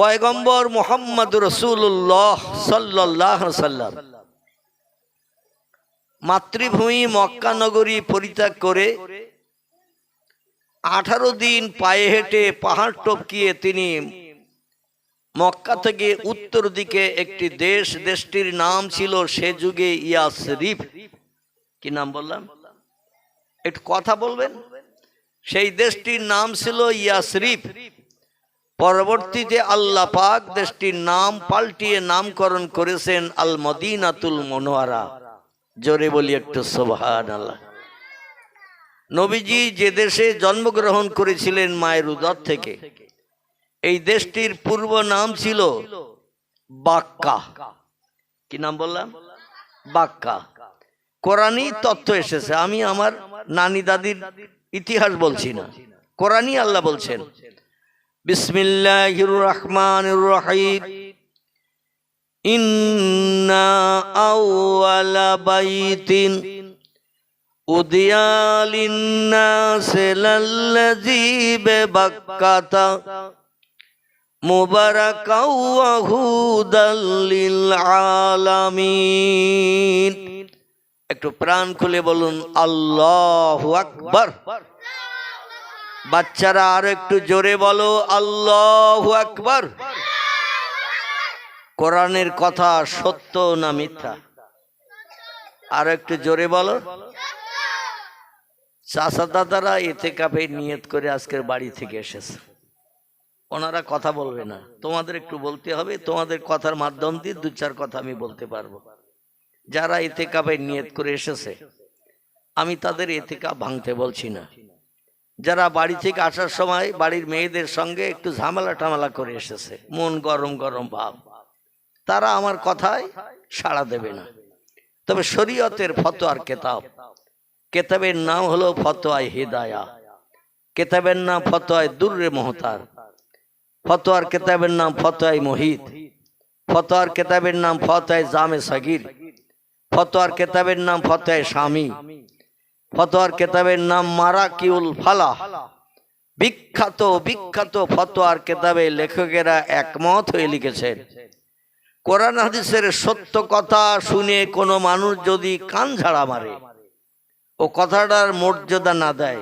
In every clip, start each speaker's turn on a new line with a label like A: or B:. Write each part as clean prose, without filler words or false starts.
A: পয়গম্বর মুহাম্মদ রাসূলুল্লাহ সাল্লাল্লাহু আলাইহি ওয়াসাল্লাম মাতৃভূমি মক্কা নগরী পরিত্যাগ করে 18 দিন পায়ে হেঁটে পাহাড় টপকিয়ে তিনি মক্কা থেকে উত্তর দিকে একটি দেশটির নাম ছিল সে যুগে ইয়াসরিব। কি নাম বললাম? একটু কথা বলবেন। সেই দেশটির নাম ছিল ইয়াসরিব। পরবর্তীতে আল্লাহ পাক দেশটির নাম পাল্টিয়ে নামকরণ করেছেন আল মদিনাতুল মুনাওয়ারা। জোরে বলি একটু সুবহানাল্লাহ। নবীজি যে দেশে জন্মগ্রহণ করেছিলেন মায়ের উদর থেকে, এই দেশটির পূর্ব নাম ছিল বাক্কা। কি নাম বললাম? বাক্কা। কোরআনী তথ্য এসেছে, আমি আমার নানি দাদির ইতিহাস বলছি না, কোরআনী আল্লাহ বলছেন বিসমিল্লাহির রহমানির রহিম ইন্না আউওয়ালা বাইতিন উদিয়া লিন্নাসি লাল্লাযী বিবাক্কাতা মুবারাকাও ওয়া হুদাল লিল আলামিন। একটু প্রাণ খুলে বলুন আল্লাহু আকবার। বাচ্চারা আর একটু জোরে বলো আল্লাহু আকবার। কোরআনের কথা সত্য না মিথ্যা? আর একটু জোরে বলো। চাচা দাদারা ইতিকাফে নিয়ত করে আজকের বাড়ি থেকে এসেছে, ওনারা কথা বলবে না, তোমাদের একটু বলতে হবে। তোমাদের কথার মাধ্যম দিয়ে দু চার কথা আমি বলতে পারবো। যারা ইতিকাফে নিয়ত করে এসেছে আমি তাদের ইতিকাফ ভাঙতে বলছি না। যারা বাড়ি থেকে আসার সময় বাড়ির মেয়েদের সঙ্গে একটু ঝামেলা টামেলা করে এসেছে, মন গরম গরম ভাব, তারা আমার কথায় সাড়া দেবে না। তবে শরীয়তের ফতোয়ার কেতাব, কেতাবের নাম হলো ফতোয়ায়ে হিদায়া, কেতাবের নাম ফতোয়ায়ে দুররে মুহতার, ফতোয়ার কেতাবের নাম ফতোয়ায়ে মুহিত, ফতোয়ার কেতাবের নাম ফতোয়ায়ে জামে সগীর, ফতোয়ার কেতাবের নাম ফতোয়ায়ে শামী, ফতোয়ার কেতাবের নাম মারাকিউল ফালাহ। বিখ্যাত বিখ্যাত ফতোয়ার কেতাবে লেখকেরা একমত হয়ে লিখেছেন, কোরআন হাদিসের সত্য কথা শুনে কোনো মানুষ যদি কান ঝাড়া মারে ও কথাটার মর্যাদা না দেয়,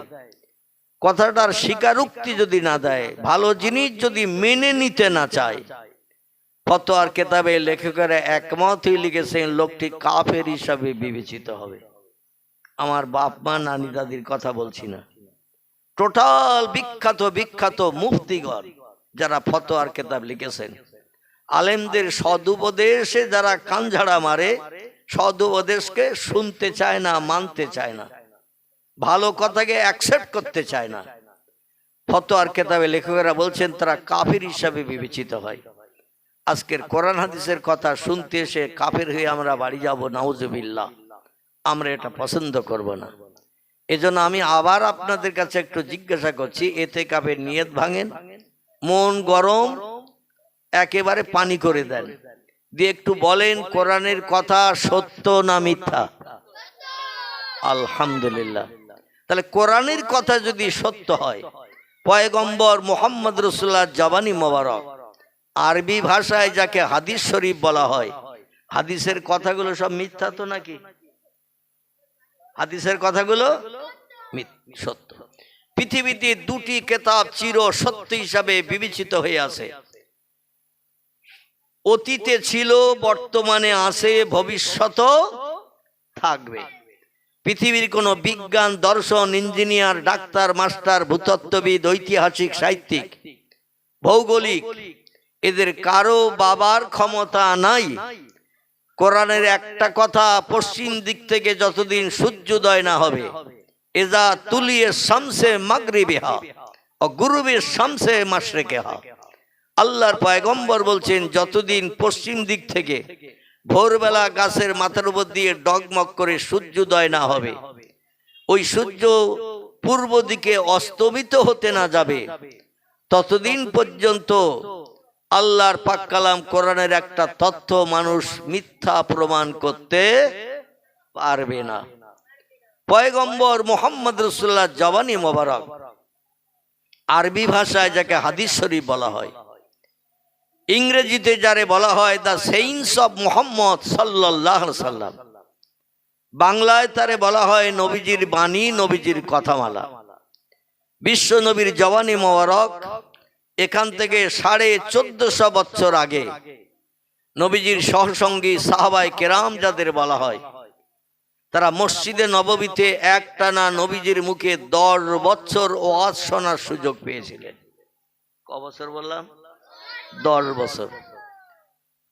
A: কথাটার স্বীকারোক্তি যদি না দেয়, ভালো জিনিস যদি মেনে নিতে না চায়, ফতোয়ার কেতাবে লেখকেরা একমত হয়ে লিখেছেন লোকটি কাফের হিসাবে বিবেচিত হবে। আমার বাপ মা নানি দাদির কথা বলছি না, টোটাল বিখ্যাত বিখ্যাত মুফতিগণ যারা ফতোয়ার কেতাব লিখেছেন, আলেমদের সদুপদেশে যারা কানঝাড়া মারে, সদুপদেশকে শুনতে চায় না, মানতে চায় না, ভালো কথাকে অ্যাকসেপ্ট করতে চায় না, ফতোয়ার কেতাবে লেখকেরা বলছেন তারা কাফির হিসাবে বিবেচিত হয়। আজকের কোরআন হাদিসের কথা শুনতে এসে কাফের হয়ে আমরা বাড়ি যাব, নাউজুবিল্লাহ, আমরা এটা পছন্দ করব না। এজন্য আমি আবার আপনাদের কাছে একটু জিজ্ঞাসা করছি, ইতিকাফের নিয়ত ভাঙেন, মন গরম একেবারে পানি করে দেন, দিয়ে একটু বলেন কোরআনের কথা সত্য না মিথ্যা? আলহামদুলিল্লাহ। তাহলে কোরআনের কথা যদি সত্য হয়, পয়গম্বর মুহাম্মদ রাসূলুল্লাহ জবানি মোবারক, আরবি ভাষায় যাকে হাদিস শরীফ বলা হয়, হাদিসের কথাগুলো সব মিথ্যা তো নাকি? হাদিসের কথাগুলো সত্য। পৃথিবীতে দুটি কেতাব চির সত্য হিসাবে বিবেচিত হয়ে আছে, অতীতে ছিল, বর্তমানে আছে, ভবিষ্যতেও থাকবে। পৃথিবীর কোন বিজ্ঞান, দর্শন, ইঞ্জিনিয়ার, ডাক্তার, মাস্টার, ভূতত্ত্ববিদ, ঐতিহাসিক, সাহিত্যিক, ভৌগোলিক, এদের কারো বাবার ক্ষমতা নাই কোরআনের একটা কথা পশ্চিম দিক থেকে যতদিন সূর্যোদয় না হবে, এজা তুলিয়ে শামসে মাগরিবিহা ও গুরুবে শামসে মাশরিকিহা, আল্লাহর পয়গম্বর বলছেন যতদিন পশ্চিম দিক থেকে ভোরবেলা গাছের মাথার উপর দিয়ে ডগমগ করে সূর্যোদয় না হবে, ওই সূর্য পূর্ব দিকে অস্তমিত হতে না যাবে, ততদিন পর্যন্ত আল্লাহর পাক কালাম কোরআনের একটা তথ্য মানুষ মিথ্যা প্রমাণ করতে পারবে না। পয়গম্বর মুহাম্মদ রাসূলুল্লাহ জবানি মোবারক, আরবি ভাষায় যাকে হাদিস শরীফ বলা হয়, ইংরেজিতে যারে বলা হয় দ্য সেইন্টস অফ মুহাম্মদ সাল্লাল্লাহু আলাইহি সাল্লাম, বাংলায় তারে বলা হয় নবীজির বাণী, নবীজির কথামালা। বিশ্ব নবীর জওয়ানি মোবারক এখান থেকে 1450 বছর আগে নবীজির সহসঙ্গী সাহাবায়ে কেরাম যাদের বলা হয়, তারা মসজিদে নববীতে একটানা নবীজির মুখে 10 বছর ওয়াজ শোনার সুযোগ পেয়েছিলেন। ক বছর বললাম? 10 বছর।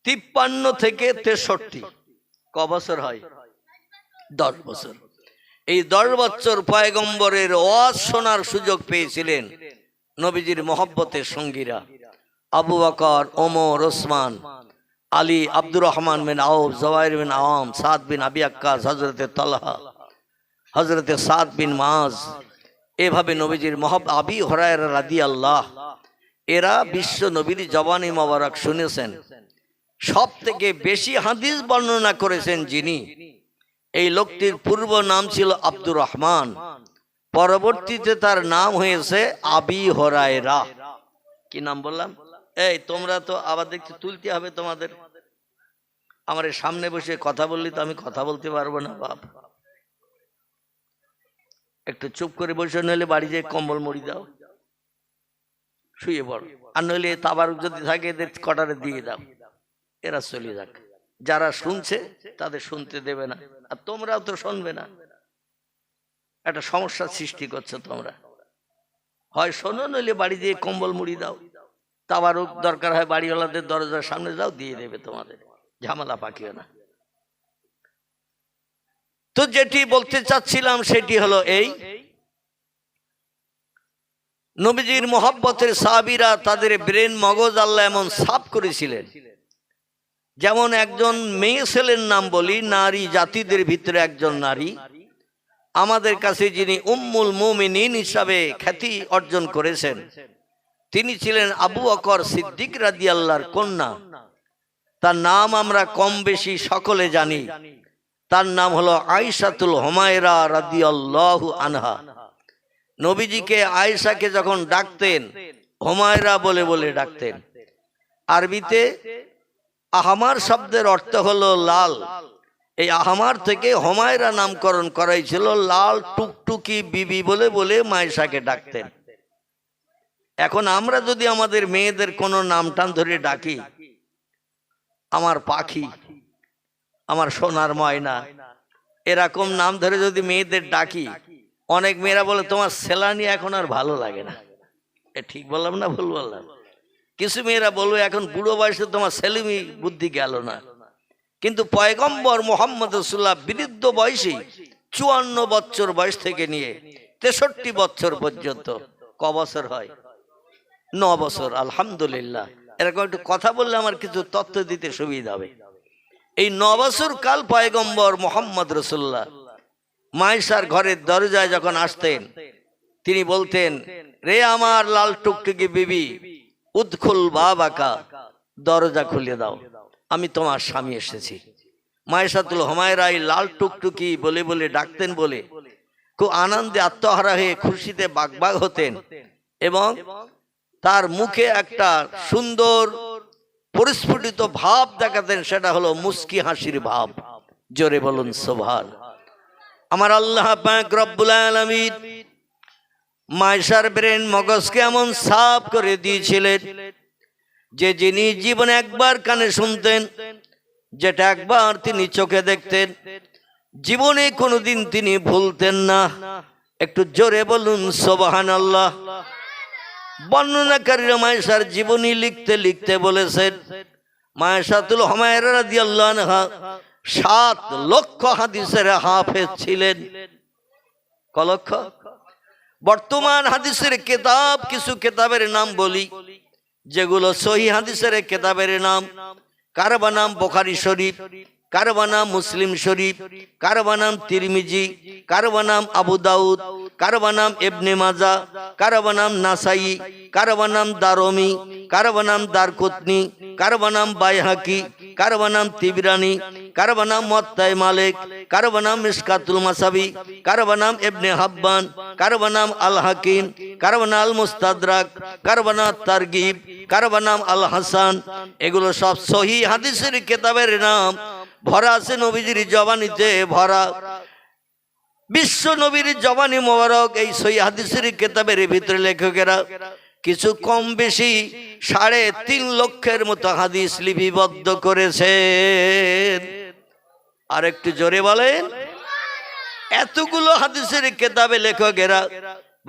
A: 53 থেকে 63 ক বছর হয়? 10 বছর। এই 10 বছর পয়গম্বরের ওয়াজ শোনার সুযোগ পেয়েছিলেন নবীজির মহব্বতের সঙ্গীরা আবু বকর, ওমর, ওসমান, আলী, আব্দুর রহমান বিন আউফ, জুবাইর বিন আওয়াম, সাদ বিন আবি আক্কাস, হযরতে তালহা, হযরতে সাদ বিন মুআজ, এভাবে নবীজির আবি হুরায়রা রাদিয়াল্লাহ, এরা বিশ্ব নবীর জওয়ানি মোবারক শুনেছেন। সব থেকে বেশি হাদিস বর্ণনা করেছেন যিনি, এই লোকটির পূর্ব নাম ছিল আব্দুর রহমান, পরবর্তীতে তার নাম হয়েছে আবি হুরায়রা। কি নাম বললাম? এই তোমরা তো আবার দেখতে তুলতে হবে তোমাদের। আমার সামনে বসে কথা বললি তো আমি কথা বলতে পারবো না বাপ। একটু চুপ করে বসে, নইলে বাড়ি যেয়ে কম্বল মুড়ি দাও, শুয়ে পড়ো। আর নইলে তাবারুক যদি থাকে এদের কটারে দিয়ে দাও, এরা চলে যাক। যারা শুনছে তাদের শুনতে দেবে না, আর তোমরাও তো শুনবে না। একটা সমস্যার সৃষ্টি করছো তোমরা। হয় শোনো, নইলে বাড়ি দিয়ে কম্বল মুড়ি দাও। তাবারুক দরকার হয় বাড়িওয়ালাদের দরজার সামনে যাও, দিয়ে দেবে তোমাদের, ঝামেলা পাকিও না। তো যেটি বলতে চাচ্ছিলাম সেটি হলো এই, নবীজির মহব্বতের সাহাবীরা তাদের ব্রেন মগজ আল্লাহ এমন সাফ করেছিলেন, যেমন একজন মেয়ে ছেলের নাম বলি, নারী জাতিদের ভিতরে একজন নারী, আমাদের কাছে যিনি উম্মুল মুমিনিন হিসাবে খ্যাতি অর্জন করেছেন, তিনি ছিলেন আবু বকর সিদ্দিক রাদিয়াল্লাহর কন্যা। তার নাম আমরা কম বেশি সকলে জানি। তার নাম হলো আয়েশাতুল হুমায়রা রাদিয়াল্লাহু আনহা। নবীজিকে আয়েশাকে যখন ডাকতেন হুমায়রা বলে বলে ডাকতেন। আরবিতে আহমার শব্দের অর্থ হলো লাল। এই আহমার থেকে হুমায়রা নামকরণ করাইছিল, লাল টুকটুকি বিবি বলে বলে আয়েশাকে ডাকতেন। এখন আমরা যদি আমাদের মেয়েদের কোনো নাম টান ধরে ডাকি, আমার পাখি, আমার সোনার ময়না, এরকম নাম ধরে যদি মেয়েদের ডাকি, অনেক মেয়েরা বলে তোমার সেলানি এখন আর ভালো লাগে না। এ ঠিক বললাম না ভুল বললাম? কিছু মেয়েরা বলবে এখন বুড়ো বয়সে তোমার সেলিমি বুদ্ধি গেল না। কিন্তু পয়গম্বর মুহাম্মদ রাসূলুল্লাহ বৃদ্ধ বয়সী 54 বছর বয়স থেকে নিয়ে 63 বছর পর্যন্ত ক বছর হয়? 9 বছর। আলহামদুলিল্লাহ। এরকম একটু কথা বললে আমার কিছু তথ্য দিতে সুবিধা হবে। এই 9 বছর কাল পয়গম্বর মুহাম্মদ রাসূলুল্লাহ মায়েশার ঘরের দরজায় যখন আসতেন, তিনি বলতেন, রে আমার লাল টুকটুকি বিবি, উদখুল বাবাকা, দরজা খুলে দাও, আমি তোমার স্বামী এসেছি। মায়েশাতুল হুমায়রা এই লাল টুকটুকি বলে বলে ডাকতেন বলে খুব আনন্দে আত্মহারা হয়ে খুশিতে বাগবাগ হতেন, এবং তার মুখে একটা সুন্দর পরিস্ফুটিত ভাব দেখাতেন, সেটা হলো মুস্কি হাসির ভাব। জোরে বলুন সুবহান। আমার আল্লাহ পাক রব্বুল আলামিন মায়েশার ব্রেন মগজকে এমন সাফ করে দিয়েছিলেন যে যিনি জীবনে একবার কানে শুনতেন, যেটা একবার তিনি চোখে দেখতেন, জীবনে কোনোদিন তিনি ভুলতেন না। একটু জোরে বলুন সুবহানাল্লাহ। বর্ণনাকারীরা মায়েশার জীবনী লিখতে লিখতে বলেছেন, মায়েশাতুল হুমায়রা রাদিয়াল্লাহু আনহা 7 লক্ষ হাদিসের হাফেজ ছিলেন। ক লক্ষ? বর্তমান হাদিসের কিতাব, কিছু কিতাবের নাম বলি যেগুলো সহিহ হাদিসের কিতাবের নাম। কার নাম বুখারী শরীফ, কার নাম মুসলিম শরীফ, কার নাম তিরমিজি, কার নাম আবু দাউদ, কার নাম ইবনে মাজাহ, কার নাম নাসাই, কার নাম দারমি, কার নাম দারকুতনি, কার নাম বাইহাকি, কার নাম তিবরানি, কার নাম মুত্তাই মালিক, কার নাম মিশকাতুল মাসাবি, কার নাম ইবনে হাব্বান, কার নাম আল হাকিম, কার নাম আল মুস্তাদরাক, কার নাম তারগিব, কারো বা নাম আল হাসান। এগুলো সব সহি হাদিসের কিতাবের নাম, ভরা আছে নবীজির জবানিতে ভরা। বিশ্ব নবীর জবানি মোবারক এই সহি হাদিসের কিতাবের ভিতরে লেখকেরা কিছু কম বেশি 3.5 লক্ষের মতো হাদিস লিপিবদ্ধ করেছেন। আর একটু জোরে বলেন। এতগুলো হাদিসের কিতাবে লেখকেরা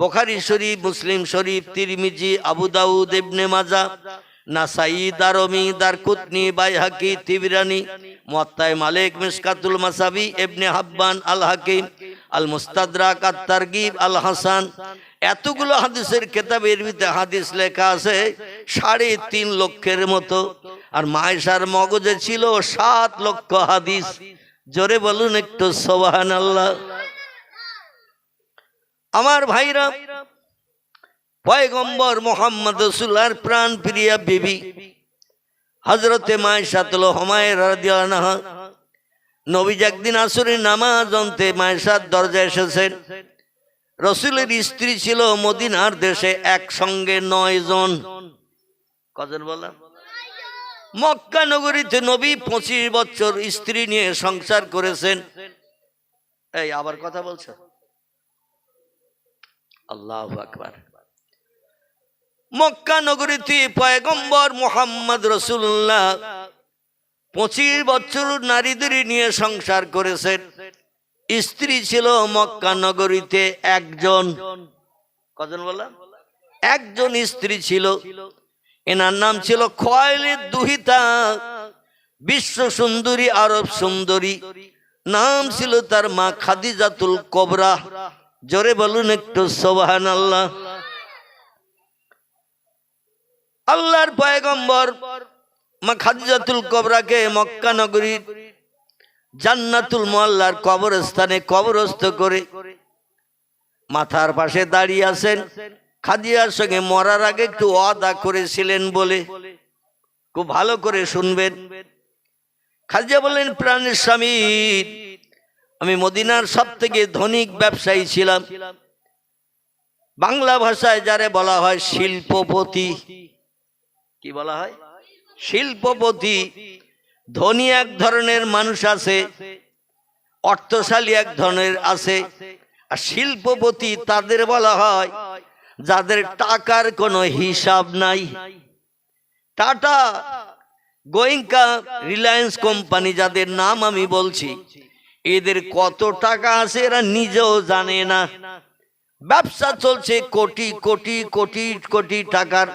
A: বুখারী শরীফ, মুসলিম শরীফ, তিরমিজি, আবু দাউদ, ইবনে মাজাহ, নাসাই, দারমি, দারকুতনি, বাইহাকি, তিবরানি, মুয়াত্তা মালিক, মিশকাতুল মাসাবি, ইবনে হাব্বান, আল হাকিম, আল মুস্তাদরাক, আত তারগিব, আল হাসান, এতগুলো হাদিসের কিতাবের ভিতরে হাদিস লেখা আছে 3.5 লক্ষের মতো। আর মায়েশার মগজে ছিল 7 লক্ষ হাদিস। জোরে বলুন একটু সুবহানাল্লাহ। আমার ভাইরা, পয়গম্বর মুহাম্মদ রাসূলুল্লাহর প্রাণ প্রিয়া বিবি হযরতে মায়েশাতুল হুমায়রা রাদিয়াল্লাহু আনহা নবীজি একদিন আসরের নামাজ অন্তে মায়েশার দরজায় এসেছেন। রাসূলের স্ত্রী ছিল মদিনার দেশে একসঙ্গে 9 জন। কজন বললাম? মক্কা নগরীতে নবী 25 বছর স্ত্রী নিয়ে সংসার করেছেন। এই আবার কথা বলছো? আল্লাহু আকবার। মক্কা নগরীতে পয়গম্বর মুহাম্মদ রাসূলুল্লাহ 25 বছর নারীদের নিয়ে সংসার করেছেন। স্ত্রী ছিল মক্কা নগরীতে একজন। কজন বললাম? একজন স্ত্রী ছিল। এনার নাম ছিল খুয়াইলিদ দুহিতা, বিশ্ব সুন্দরী, আরব সুন্দরী। নাম ছিল তার মা খাদিজাতুল কুবরা। জোরে বলুন একটু সুবহানাল্লাহ। আল্লাহর পয়গম্বর মা খাদিজাতুল কুবরাকে মক্কা নগরীর জান্নাতুল মুআল্লার কবরস্থানে কবরস্থ করে মাথার পাশে দাঁড়িয়ে আছেন। খাদিজার সঙ্গে মরার আগে একটু ওয়াদা করেছিলেন বলে, খুব ভালো করে শুনবেন। খাদিজা বললেন, প্রাণের স্বামী, আমি মদিনার সবথেকে ধনিক ব্যবসায়ী ছিলাম। বাংলা ভাষায় যারে বলা হয় শিল্পপতি। কি বলা হয়? শিল্পপতি। ধনী এক ধরনের মানুষ আছে, অর্থশালী এক ধরনের আছে, আর শিল্পপতি তাদের বলা হয় যাদের টাকার কোনো হিসাব নাই। টাটা, গোয়েঙ্কা, রিলায়েন্স কোম্পানি যাদের নাম আমি বলছি, এদের কত টাকা আছে এরা নিজেও জানে না। ব্যবসা চলছে কোটি কোটি কোটি কোটি টাকার।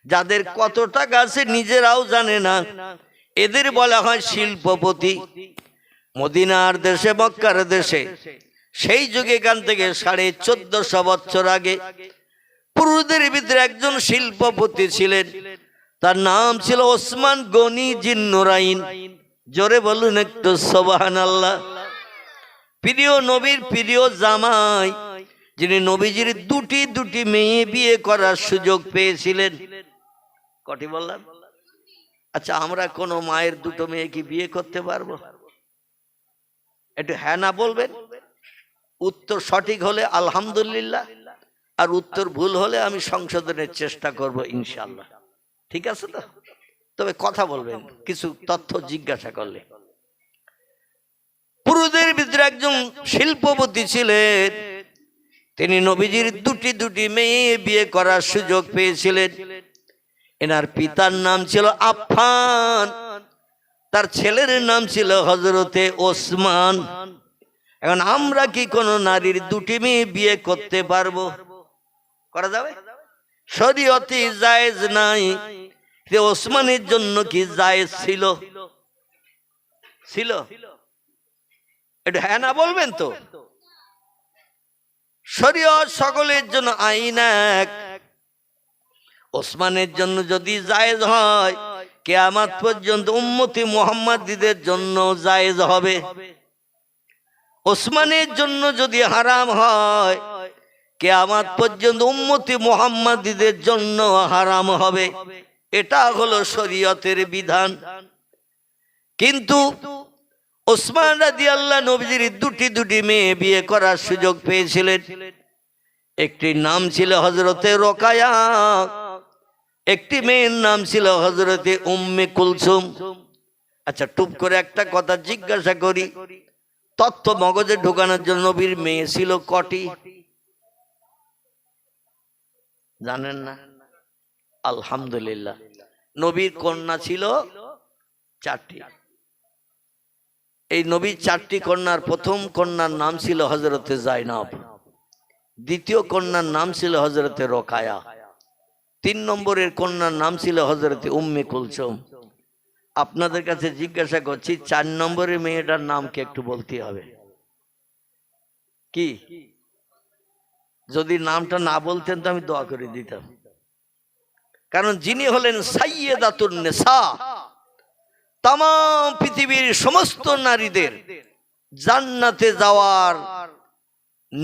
A: যাদের কত টাকা আছে নিজেরাও জানে না, এদের বলা হয় শিল্পপতি। মদিনার দেশে, মক্কার দেশে সেই যুগে, এখান থেকে 1450 বছর আগে পুরুষদের ভিতরে একজন শিল্পপতি ছিলেন। তার নাম ছিল ওসমান গনি জিন্নুরাইন। জোরে বলুন একটু সুবহানাল্লাহ। প্রিয় নবীর প্রিয় জামাই, যিনি নবীজির দুটি মেয়ে বিয়ে করার সুযোগ পেয়েছিলেন। কটি বললাম? আচ্ছা, আমরা কোন মায়ের 2 মেয়ে কি বিয়ে করতে পারবো? একটু হ্যাঁ না বলবেন। উত্তর সঠিক হলে আলহামদুলিল্লাহ, আর উত্তর ভুল হলে আমি সংশোধনের চেষ্টা করব ইনশাআল্লাহ। ঠিক আছে তো? তবে কথা বলবেন কিছু তথ্য জিজ্ঞাসা করলে। পুরুষদের ভিতরে একজন শিল্পপতি ছিলেন। তিনি নবীজির দুটি মেয়ে বিয়ে করার সুযোগ পেয়েছিলেন। এনার পিতার নাম ছিল আফফান, তার ছেলের নাম ছিল হযরতে ওসমান। এখন আমরা কি কোন নারীর 2 মেয়ে বিয়ে করতে পারবো? করা যাবে? শরীয়তে জায়েজ নাই। ওসমানের জন্য কি জায়েজ ছিল? ছিল? এটা হ্যাঁ না বলবেন তো? শরীয়ত সকলের জন্য আইন এক। ওসমানের জন্য যদি জায়েজ হয়, কিয়ামত পর্যন্ত উম্মতি মুহাম্মাদীদের জন্য জায়েজ হবে। ওসমানের জন্য যদি হারাম হয়, কিয়ামত পর্যন্ত উম্মতি মুহাম্মাদীদের জন্য হারাম হবে। এটা হলো শরীয়তের বিধান। কিন্তু ওসমান রাদিয়াল্লাহু নবীজির দুটি মেয়ে বিয়ে করার সুযোগ পেয়েছিলেন। একটি নাম ছিল হযরতে রোকায়া, একটি মেয়ের নাম ছিল হযরতে উম্মে কুলসুম। আচ্ছা, টুপ করে একটা কথা জিজ্ঞাসা করি, তথ্য মগজে ঢোকানোর জন্য নবীর মেয়ে ছিল কটি? জানেন না? আলহামদুলিল্লাহ, নবীর কন্যা ছিল 4টি। এই নবীর 4টি কন্যার প্রথম কন্যার নাম ছিল হযরতে জাইনাব, দ্বিতীয় কন্যার নাম ছিল হযরতে রোকায়া, 3 নম্বরের কন্যার নাম ছিল হযরতে উম্মে কুলসুম। আপনাদের কাছে জিজ্ঞাসা করছি, 4 নম্বরের মেয়েটার নাম কি একটু বলতে হবে? কি? যদি নামটা না বলতেন তো আমি দোয়া করে দিতাম, কারণ যিনি হলেন সাইয়্যিদাতুন নিসা, তাম পৃথিবীর সমস্ত নারীদের জান্নাতে যাওয়ার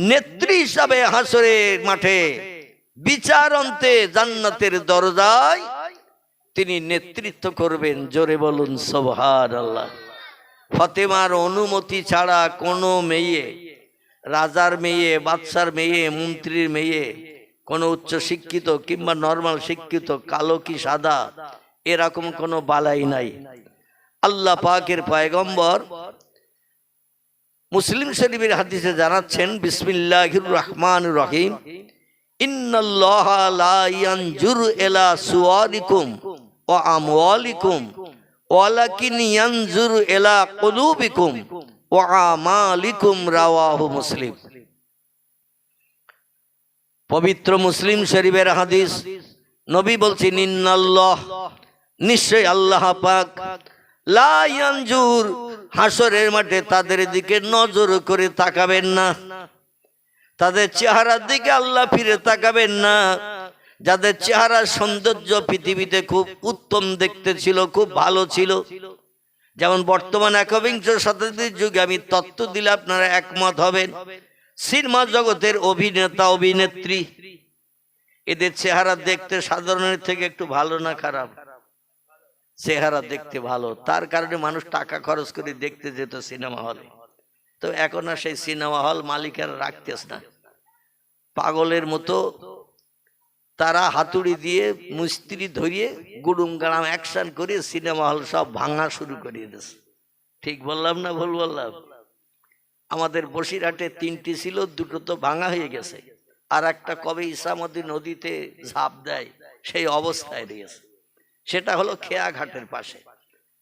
A: নেত্রী হিসাবে হাসরের মাঠে বিচার অন্তে জান্নাতের দরজায় তিনি নেতৃত্ব করবেন। জোরে বলুন সুবহানাল্লাহ। ফাতেমার অনুমতি ছাড়া কোনো মেয়ে, রাজার মেয়ে, বাদশার মেয়ে, মন্ত্রীর মেয়ে, কোনো উচ্চ শিক্ষিত কিংবা নরমাল শিক্ষিত, কালো কি সাদা, এরকম কোনো বালাই নাই। আল্লাহ পাকের পয়গম্বর মুসলিম শরীফের হাদিসে জানাচ্ছেন, বিসমিল্লাহির রহমানির রহিম, ইন্নাল্লাহা লা ইয়ানজুরু ইলা সুওয়ারিকুম ওয়া আমওয়ালিকুম ওয়ালাকিন ইয়ানজুরু ইলা কুলুবিকুম ওয়া আমালিকুম, রাওয়াহু মুসলিম। পবিত্র মুসলিম শরীফের হাদিস, নবী বলছেন, ইন্নাল্লাহ, নিশ্চয় আল্লাহ পাক, লা ইয়ানজুর, হাসরের মাঠে তাদের দিকে নজর করে তাকাবেন না, তাদের চেহারার দিকে আল্লাহ ফিরে তাকাবেন না, যাদের চেহারার সৌন্দর্য পৃথিবীতে খুব উত্তম দেখতে ছিল, খুব ভালো ছিল। যেমন বর্তমান একবিংশ শতাব্দীর যুগে আমি তত্ত্ব দিলে আপনারা একমত হবেন, সিনেমা জগতের অভিনেতা অভিনেত্রী, এদের চেহারা দেখতে সাধারণের থেকে একটু ভালো না খারাপ? চেহারা দেখতে ভালো, তার কারণে মানুষ টাকা খরচ করে দেখতে যেত সিনেমা হলে। তো এখন আর সেই সিনেমা হল মালিকেরা রাখতেছ না, পাগলের মতো তারা হাতুড়ি দিয়ে মিস্ত্রি ধরিয়ে গুড়ুম গাড়াম অ্যাকশন করে সিনেমা হল সব ভাঙা শুরু করিয়ে দিয়েছে। ঠিক বললাম না ভুল বললাম? আমাদের বসিরহাটে 3টি ছিল, 2টো তো ভাঙা হয়ে গেছে, আর একটা কবে ইসামতি নদীতে ঝাঁপ দেয় সেই অবস্থায় রয়েছে। সেটা হলো খেয়াঘাটের পাশে,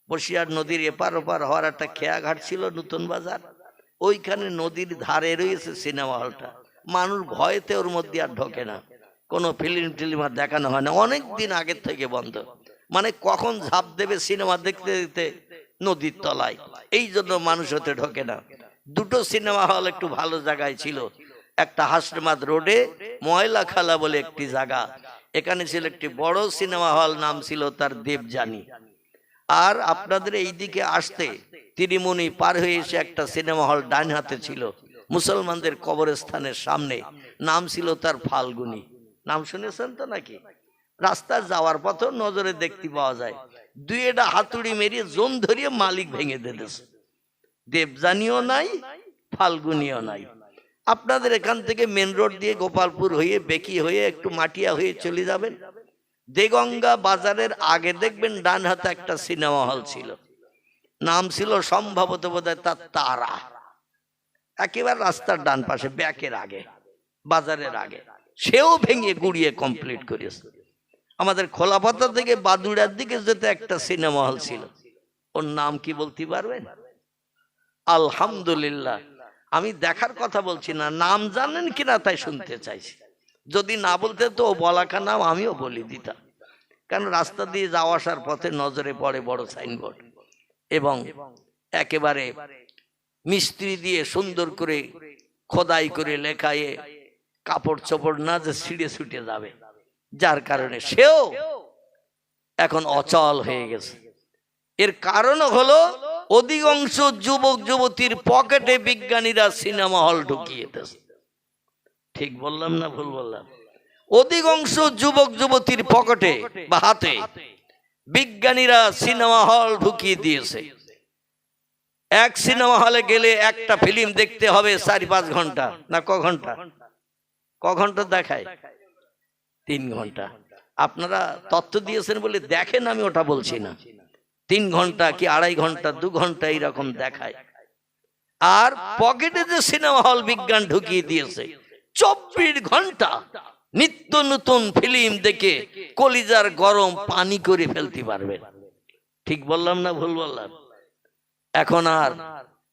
A: বসিরহাট নদীর এপার ওপার হওয়ার একটা খেয়াঘাট ছিল, নতুন বাজার, ওইখানে নদীর ধারে রয়েছে সিনেমা হলটা। মানুষ ভয়েতে ওর মধ্যে আর ঢোকে না, কোনো ফিল্ম টিলিম আর দেখানো হয় না, অনেক দিন আগের থেকে বন্ধ। মানে কখন ঝাঁপ দেবে সিনেমা দেখতে দেখতে নদীর তলায়, এই জন্য মানুষ হতে ঢোকে না। 2টো সিনেমা হল একটু ভালো জায়গায় ছিল, একটা হাসনাবাদ রোডে ময়লা খালা বলে একটি জায়গা, এখানে ছিল একটি বড় সিনেমা হল, নাম ছিল তার দেবযানী। আর আপনাদের এই দিকে আসতে তিরিমুনি পার হয়ে এসে একটা সিনেমা হল ডান হাতে ছিল, মুসলমানদের কবরস্থানের সামনে, নাম ছিল তার ফাল্গুনী। নাম শুনেছেন তো নাকি? রাস্তা যাওয়ার পথে নজরে দেখতে পাওয়া যায়, 2টা হাতুড়ি মেরিয়ে জোন ধরিয়ে মালিক ভেঙে দিতেছে। দেবযানীও নাই, ফাল্গুনীও নাই। আপনাদের এখান থেকে মেন রোড দিয়ে গোপালপুর হয়ে, বেকি হয়ে, একটু মাটিয়া হয়ে চলে যাবেন, দেগঙ্গা বাজারের আগে দেখবেন ডান হাতে একটা সিনেমা হল ছিল, নাম ছিল সম্ভবত বোধহয় তার তারা, একেবারে রাস্তার ডান পাশে, ব্যাকের আগে, বাজারের আগে। সেও ভেঙে গুড়িয়ে কমপ্লিট করেছে। আমাদের খোলাপাতা থেকে বাদুড়ার দিকে যেতে একটা সিনেমা হল ছিল, ওর নাম কি বলতে পারবেন? আলহামদুলিল্লাহ, আমি দেখার কথা বলছি না, নাম জানেন কিনা তাই শুনতে চাইছি। যদি না বলতে তো বলাকা নাম আমিও বলে দিতাম, কারণ রাস্তা দিয়ে যাওয়া আসার পথে নজরে পড়ে বড় সাইনবোর্ড, এবং একেবারে মিস্ত্রি দিয়ে সুন্দর করে খোদাই করে লেখায় কাপড় চোপড় না যে ছিঁড়ে ছুটে যাবে, যার কারণে সেও এখন অচল হয়ে গেছে। এর কারণ হলো অধিকাংশ যুবক যুবতীর পকেটে বিজ্ঞানীরা সিনেমা হল ঢুকিয়ে দিয়েছে। ঠিক বললাম না ভুল বললাম? অধিকাংশ যুবক যুবতীর পকেটে বা হাতে বিজ্ঞানীরা সিনেমা হল ঢুকিয়ে দিয়েছে। এক সিনেমা হলে গেলে একটা ফিল্ম দেখতে হবে 4-5 ঘন্টা, না ক ঘন্টা দেখায়? 3 ঘন্টা। আপনারা তথ্য দিয়েছেন বলে দেখেন, আমি ওটা বলছি না। 3 ঘন্টা কি 2.5 ঘন্টা 2 ঘন্টা এইরকম দেখায়। আর পকেটে যে সিনেমা হল বিজ্ঞান ঢুকিয়ে দিয়েছে, 24 ঘন্টা নিত্য নতুন ফিল্ম দেখে কলিজার গরম পানি করে ফেলতে পারবেন। ঠিক বললাম না ভুল বললাম? এখন আর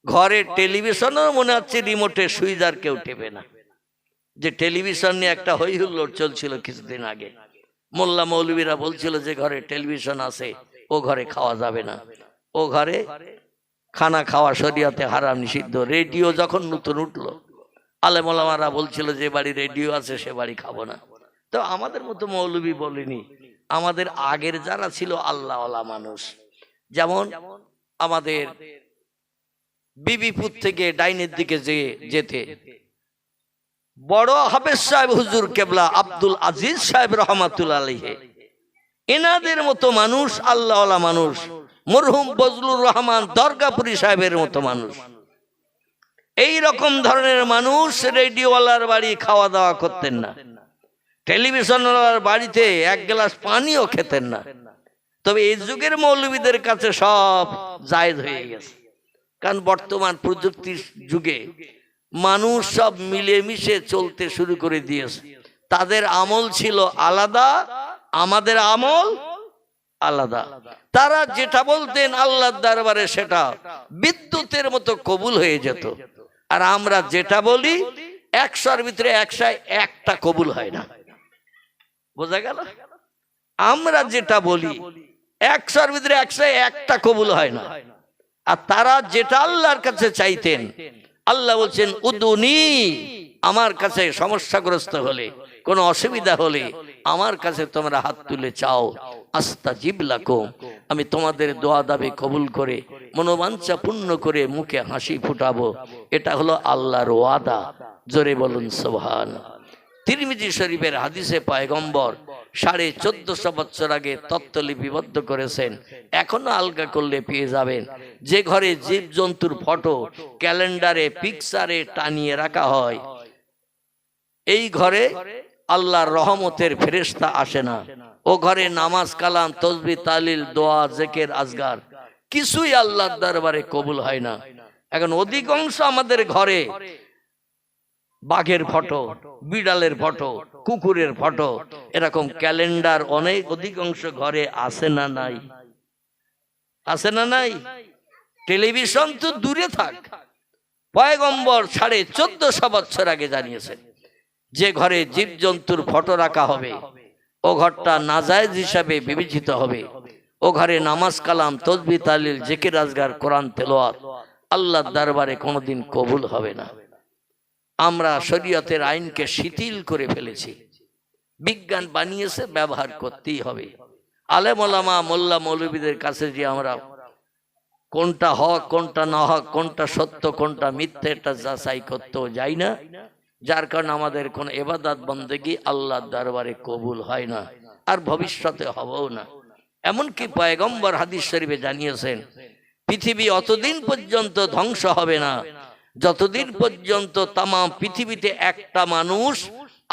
A: ঘরে টেলিভিশনও মনে হচ্ছে রিমোটে সুইচ আর কেউ টেপে না। যে টেলিভিশন নিয়ে একটা হই হুল্লোড় চলছিল কিছুদিন আগে, মোল্লা মৌলবীরা বলছিল যে ঘরে টেলিভিশন আছে ও ঘরে খাওয়া যাবে না, ও ঘরে খানা খাওয়া শরীয়তে হারাম নিষিদ্ধ। রেডিও যখন নতুন উঠলো, আলেম ওলামারা বলছিল যে বাড়ি রেডিও আছে সে বাড়ি খাবো না। তো আমাদের মতো মৌলবী বলিনি, আমাদের আগের যারা ছিল আল্লাহওয়ালা মানুষ, যেমন আমাদের বিবিপুর থেকে ডাইনের দিকে যেতে বড় হাফেজ সাহেব হুজুর কেবলা আব্দুল আজিজ সাহেব রহমাতুল্লাহ আলাইহি, এনাদের মতো মানুষ, আল্লাহওয়ালা মানুষ, মরহুম বজলুর রহমান দরগাপুরি সাহেবের মতো মানুষ, এই রকম ধরনের মানুষ রেডিওওয়ালার বাড়ি খাওয়া দাওয়া করতেন না, টেলিভিশনওয়ালার বাড়িতে এক গ্লাস পানিও খেতেন না। তবে এই যুগের মৌলবীদের কাছে সব জায়েজ হয়ে গেছে, কারণ বর্তমান প্রযুক্তির যুগে মানুষ সব মিলেমিশে চলতে শুরু করে দিয়েছে। তাদের আমল ছিল আলাদা, আমাদের আমল আলাদা। তারা যেটা বলতেন আল্লাহর দরবারে সেটা বিদ্যুতের মতো কবুল হয়ে যেত, আর আমরা যেটা বলি 100-র ভিতরে 101টা কবুল হয় না। বোঝা গেল? আমরা যেটা বলি 100-র ভিতরে 101টা কবুল হয় না। আর তারা যেটা আল্লাহর কাছে চাইতেন, আল্লাহ বলছেন উদুনি, আমার কাছে সমস্যাগ্রস্ত হলে, কোনো অসুবিধা হলে আমার কাছে তোমরা হাত তুলে চাও, আস্তাজিব লাকুম, আমি তোমাদের দোয়া দাবি কবুল করে মনোবাঞ্ছা পূর্ণ করে মুখে হাসি ফুটাবো। এটা হলো আল্লাহর ওয়াদা। জোরে বলুন সুবহান। তিরমিজি শরীফের হাদিসে পয়গম্বর 1450 বছর আগে তত্ত্ব লিপিবদ্ধ করেছেন, এখনো আলগা করলে পেয়ে যাবেন। যে ঘরে জীবজন্তুর ফটো ক্যালেন্ডারে পিকচারে টানিয়ে রাখা হয়, এই ঘরে আল্লাহর রহমতের ফেরেশতা আসে না। ও ঘরে নামাজ কালাম তসবিহ তাহলিল দোয়া জিকির আজগার কিছুই আল্লাহর দরবারে কবুল হয় না। এখন অধিকাংশ আমাদের ঘরে বাঘের ফটো, বিড়ালের ফটো, কুকুরের ফটো, এরকম ক্যালেন্ডার অনেক অধিকাংশ ঘরে আছে না নাই? আছে না নাই? টেলিভিশন তো দূরে থাক, পয়গম্বর 1450 বছর আগে জানিয়েছেন যে ঘরে জীবজন্তুর ফটো রাখা হবে ও ঘরটা নাজায়েজ হিসাবে বিবেচিত হবে। ও ঘরে নামাজ কালাম তসবিহ তাহলিল জিকির আজগার কোরআন তেলাওয়াত আল্লাহর দরবারে কোনোদিন কবুল হবে না। আমরা শরীয়তের আইনকে শিথিল করে ফেলেছি, বিজ্ঞান বানিয়েছে, ব্যবহার করতেই হবে। আলেম ওলামা মোল্লা মৌলবীদের কাছে যে আমরা কোনটা হক কোনটা না হক, কোনটা সত্য কোনটা মিথ্যে, এটা যাচাই করতেও যাই না, যার কারণে আমাদের কোন ইবাদত বন্দেগী আল্লাহর দরবারে কবুল হয় না, আর ভবিষ্যতে হবেও না। এমনকি পয়গম্বর হাদিস শরীফে জানিয়েছেন, পৃথিবী অতদিন পর্যন্ত ধ্বংস হবে না যতদিন পর্যন্ত তাম পৃথিবীতে একটা মানুষ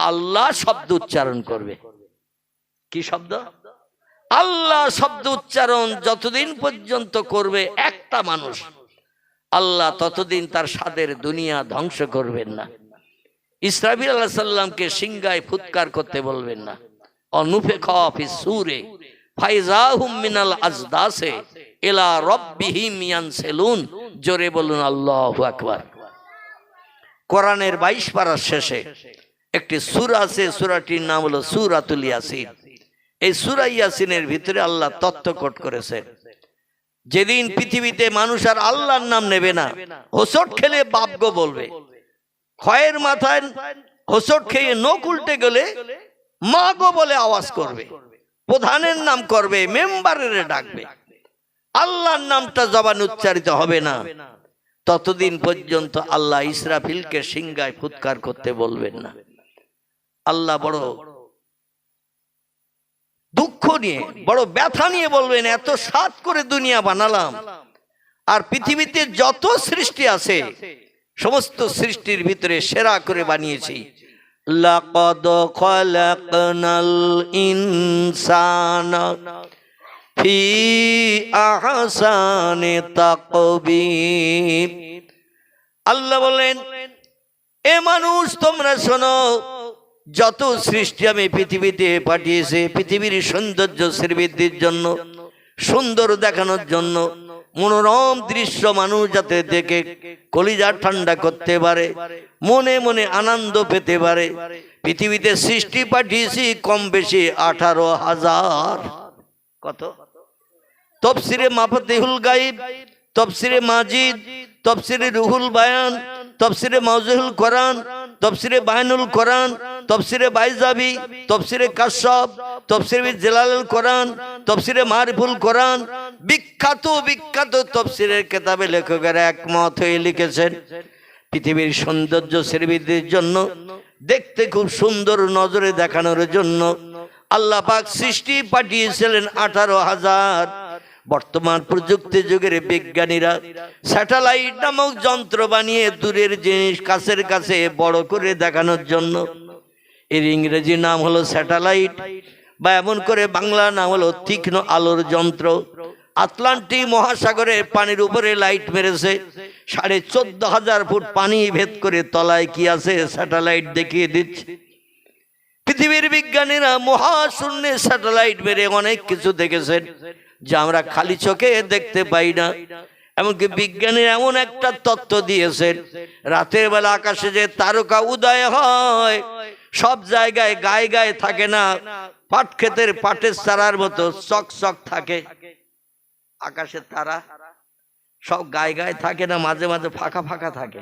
A: আল্লাহ শব্দ উচ্চারণ করবে। কি শব্দ? আল্লাহ শব্দ উচ্চারণ যতদিন পর্যন্ত করবে একটা মানুষ, আল্লাহ ততদিন তার স্বাদের দুনিয়া ধ্বংস করবেন না। ইসরাফিল আলাইহিস সালামকে সিংহায় ফুৎকার করতে বলবেন না। অনুফিখা ফিস সূরে ফাইজাহুম মিনাল আজদাসে ইলা রাব্বিহিম ইয়ানসিলুন। জোরে বলুন আল্লাহু আকবার। কোরআনের 22 পারার শেষে একটি সূরা আছে, সূরাটির নাম হলো সূরাতুল ইয়াসিন। এই সূরা ইয়াসিনের ভিতরে আল্লাহ তথ্য কোট করেছেন, যেদিন পৃথিবীতে মানুষ আর আল্লাহর নাম নেবে না, হোঁচট খেলে বাপগো বলবে, খয়ের মাথায় হোঁচট খেয়ে নখ উল্টে গেলে মা গো বলে আওয়াজ করবে, প্রধানের নাম করবে, মেম্বারের ডাকবে, আল্লাহর নামটা জবান উচ্চারিত হবে না। ততদিন পর্যন্ত আল্লাহ ইসরাফিলকে সিংহায় ফুৎকার করতে বলবেন না। আল্লাহ বড় দুঃখ নিয়ে, বড় ব্যথা নিয়ে বলবেন, এত সাত করে দুনিয়া বানালাম, আর পৃথিবীতে যত সৃষ্টি আছে সমস্ত সৃষ্টির ভিতরে সেরা করে বানিয়েছি, লাকাদ খালাকনাল ইনসানা ফি আহসানি তাকবীম। আল্লাহ বলেন, এ মানুষ তোমরা শোনো, যত সৃষ্টি আমি পৃথিবীতে পাঠিয়েছি পৃথিবীর সৌন্দর্য শ্রীবৃদ্ধির জন্য, সুন্দর দেখানোর জন্য, মনোরম দৃশ্য মানুষ যাতে দেখে কলিজা ঠান্ডা করতে পারে, মনে মনে আনন্দ পেতে পারে। পৃথিবীতে সৃষ্টি পাঠিয়েছি কম বেশি 18,000। কত? তফসিরে মাফাতিহুল গাইব, তফসিরে মাজিদ, তফসিরে রুহুল বায়ান, তফসিরে মাউজুহুল কোরআন, তফসিরে বায়ানুল কোরআন, তফসিরে বাইজাবি, তফসিরে কাশফ, তফসিরে জালালুল কোরআন, তফসিরে মারিফুল কোরআন, বিখ্যাত বিখ্যাত তফসিরের কিতাবে লেখকেরা একমত হয়ে লিখেছেন পৃথিবীর সৌন্দর্য শ্রীবৃদ্ধির জন্য, দেখতে খুব সুন্দর নজরে দেখানোর জন্য আল্লাহ পাক সৃষ্টি পাঠিয়েছিলেন 18,000। বর্তমান প্রযুক্তি যুগের বিজ্ঞানীরা স্যাটেলাইট নামক যন্ত্র বানিয়ে দূরের জিনিস কাছের কাছে বড় করে দেখানোর জন্য, এর ইংরেজি নাম হলো স্যাটেলাইট, বা এমন করে বাংলা নাম হলো তীক্ষ্ণ আলোর যন্ত্র। আটলান্টিক মহাসাগরের পানির উপরে লাইট মেরেছে, 14,500 ফুট পানি ভেদ করে তলায় কি আছে স্যাটেলাইট দেখিয়ে দিচ্ছে। পৃথিবীর বিজ্ঞানীরা মহাশূন্যে স্যাটেলাইট মেরে অনেক কিছু দেখেছেন যা আমরা খালি চোখে দেখতে পাই না। এমনকি বিজ্ঞানীরা এমন একটা তত্ত্ব দিয়েছেন, রাতের বেলা আকাশে যে তারকা উদয় হয় সব জায়গায় গায়ে গায়ে থাকে না, পাট ক্ষেতের পাটের চারার মতো চক চক থাকে। আকাশের তারা সব গায়ে গায়ে থাকে না, মাঝে মাঝে ফাঁকা ফাঁকা থাকে।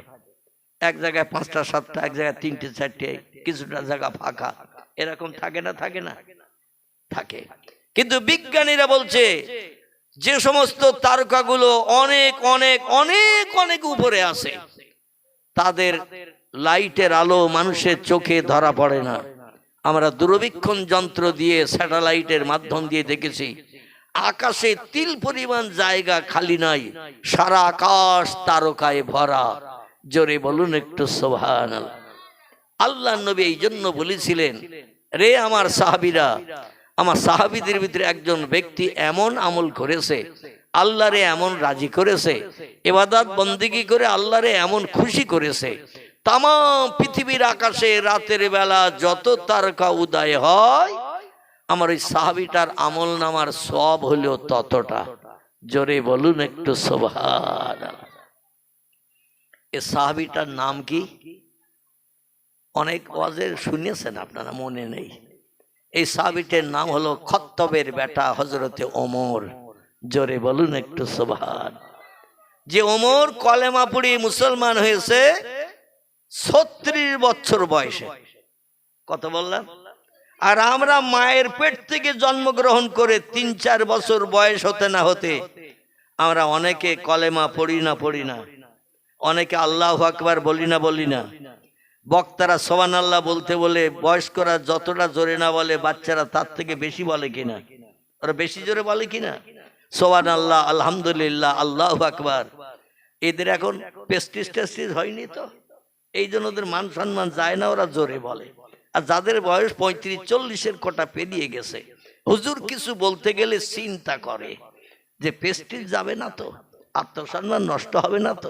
A: এক জায়গায় 5টা 7টা, এক জায়গায় 3টে 4টে, কিছুটা জায়গা ফাঁকা, এরকম থাকে না? থাকে না? থাকে। কিন্তু বিজ্ঞানীরা বলছে যে সমস্ত তারকাগুলো অনেক অনেক অনেক অনেক উপরে আছে, তাদের লাইটের আলো মানুষের চোখে ধরা পড়ে না। আমরা দূরবীক্ষণ যন্ত্র দিয়ে স্যাটেলাইটের মাধ্যম দিয়ে দেখেছি আকাশে তিল পরিমাণ জায়গা খালি নাই, সারা আকাশ তারকায় ভরা। জোরে বলুন একটু সুবহানাল্লাহ। আল্লাহ নবী এই জন্য বলেছিলেন, রে আমার সাহাবীরা, আমার সাহাবীদের ভিতরে একজন ব্যক্তি এমন আমল করেছে, আল্লাহরে এমন রাজি করেছে, ইবাদত বন্দেগী করে আল্লাহরে এমন খুশি করেছে, তাম পৃথিবীর আকাশে রাতের বেলা যত তারকা উদয় হয় আমার ওই সাহাবীটার আমল নামার সওয়াব হলো ততটা। জোরে বলুন একটু সুবহানাল্লাহ। এই সাহাবীটার নাম কি? অনেক ওয়াজে শুনেছেন আপনারা, মনে নেই। এই সাহাবীটার নাম হলো খত্তবের বেটা হযরতে ওমর। জোরে বলুন একটু সুবহান। যে ওমর কলেমা পড়ে মুসলমান হয়েছে 36 বছর বয়সে। কত বললাম? আর আমরা মায়ের পেট থেকে জন্মগ্রহণ করে 3-4 বছর বয়স হতে না হতে আমরা অনেকে কলেমা পড়ি না, অনেকে আল্লাহু আকবার বলি না। বক্তারা সুবহানাল্লাহ বলতে বলে বয়স্করা যতটা জোরে না বলে বাচ্চারা তার থেকে বেশি বলে কিনা? ওরা বেশি জোরে বলে কিনা? সুবহানাল্লাহ, আলহামদুলিল্লাহ, আল্লাহু আকবার। এদের এখন পেস্টিস টেস্টিস হয়নি তো, এই জন্য ওদের মান সম্মান যায় না, ওরা জোরে বলে। আর যাদের বয়স 35-40-এর কোটা পেরিয়ে গেছে, হুজুর কিছু বলতে গেলে চিন্তা করে যে পেস্টিস যাবে না তো, আত্মসম্মান নষ্ট হবে না তো,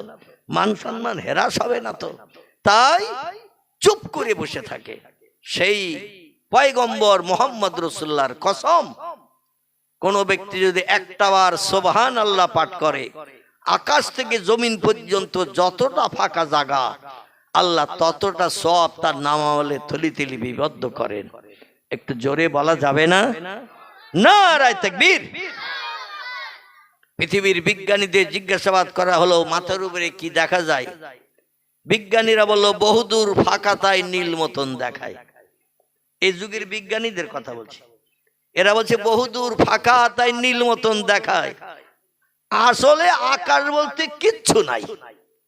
A: মান সম্মান হেরাস হবে না তো, তাই চুপ করে বসে থাকে। সেই পয়গম্বর মুহাম্মদ রাসূলুল্লাহর কসম, কোন ব্যক্তি যদি একটাবার সুবহানাল্লাহ পাঠ করে আকাশ থেকে জমিন পর্যন্ত যতটা ফাঁকা জায়গা আল্লাহ ততটা সওয়াব তার নামাবলে থলি থলি বিবদ্ধ করেন। একটু জোরে বলা যাবে না? নারায়ে তাকবীর। পৃথিবীর বিজ্ঞানীদের জিজ্ঞাসাবাদ করা হলো মাথার উপরে কি দেখা যায়? বিজ্ঞানীরা বলল বহুদূর ফাঁকা তাই নীল মতন দেখায়। এই যুগের বিজ্ঞানীদের কথা বলছি, এরা বলছে বহুদূর ফাঁকা তাই নীল মতন দেখায়। আসলে আকাশ বলতে কিচ্ছু নাই,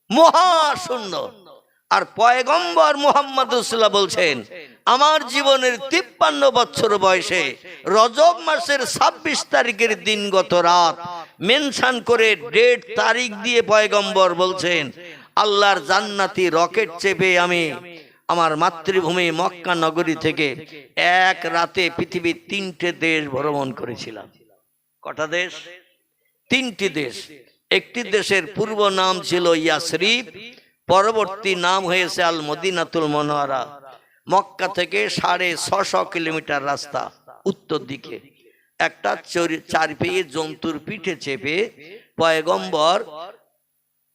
A: মহাশূন্য। আর পয়গম্বর মুহাম্মদ রাসূলুল্লাহ বলছেন, আমার জীবনের 53 বছর বয়সে রজব মাসের 26 তারিখের দিনগত রাত মেনশন করে ডেট তারিখ দিয়ে পয়গম্বর বলছেন, আল্লাহর জান্নাতি রকেট চেপে আমি আমার মাতৃভূমি মক্কা নগরী থেকে এক রাতে পৃথিবীর 3টে দেশ ভ্রমণ করেছিলাম। কটা দেশ? 3টি দেশ। একটি দেশের পূর্ব নাম ছিল ইয়াসরিব, পরবর্তী নাম হয়েছে আল মদিনাতুল মুনাওয়ারা। মক্কা থেকে 650 কিলোমিটার রাস্তা উত্তর দিকে। একটা 4 পেয়ে জন্তুর পিঠে চেপে পয়গম্বর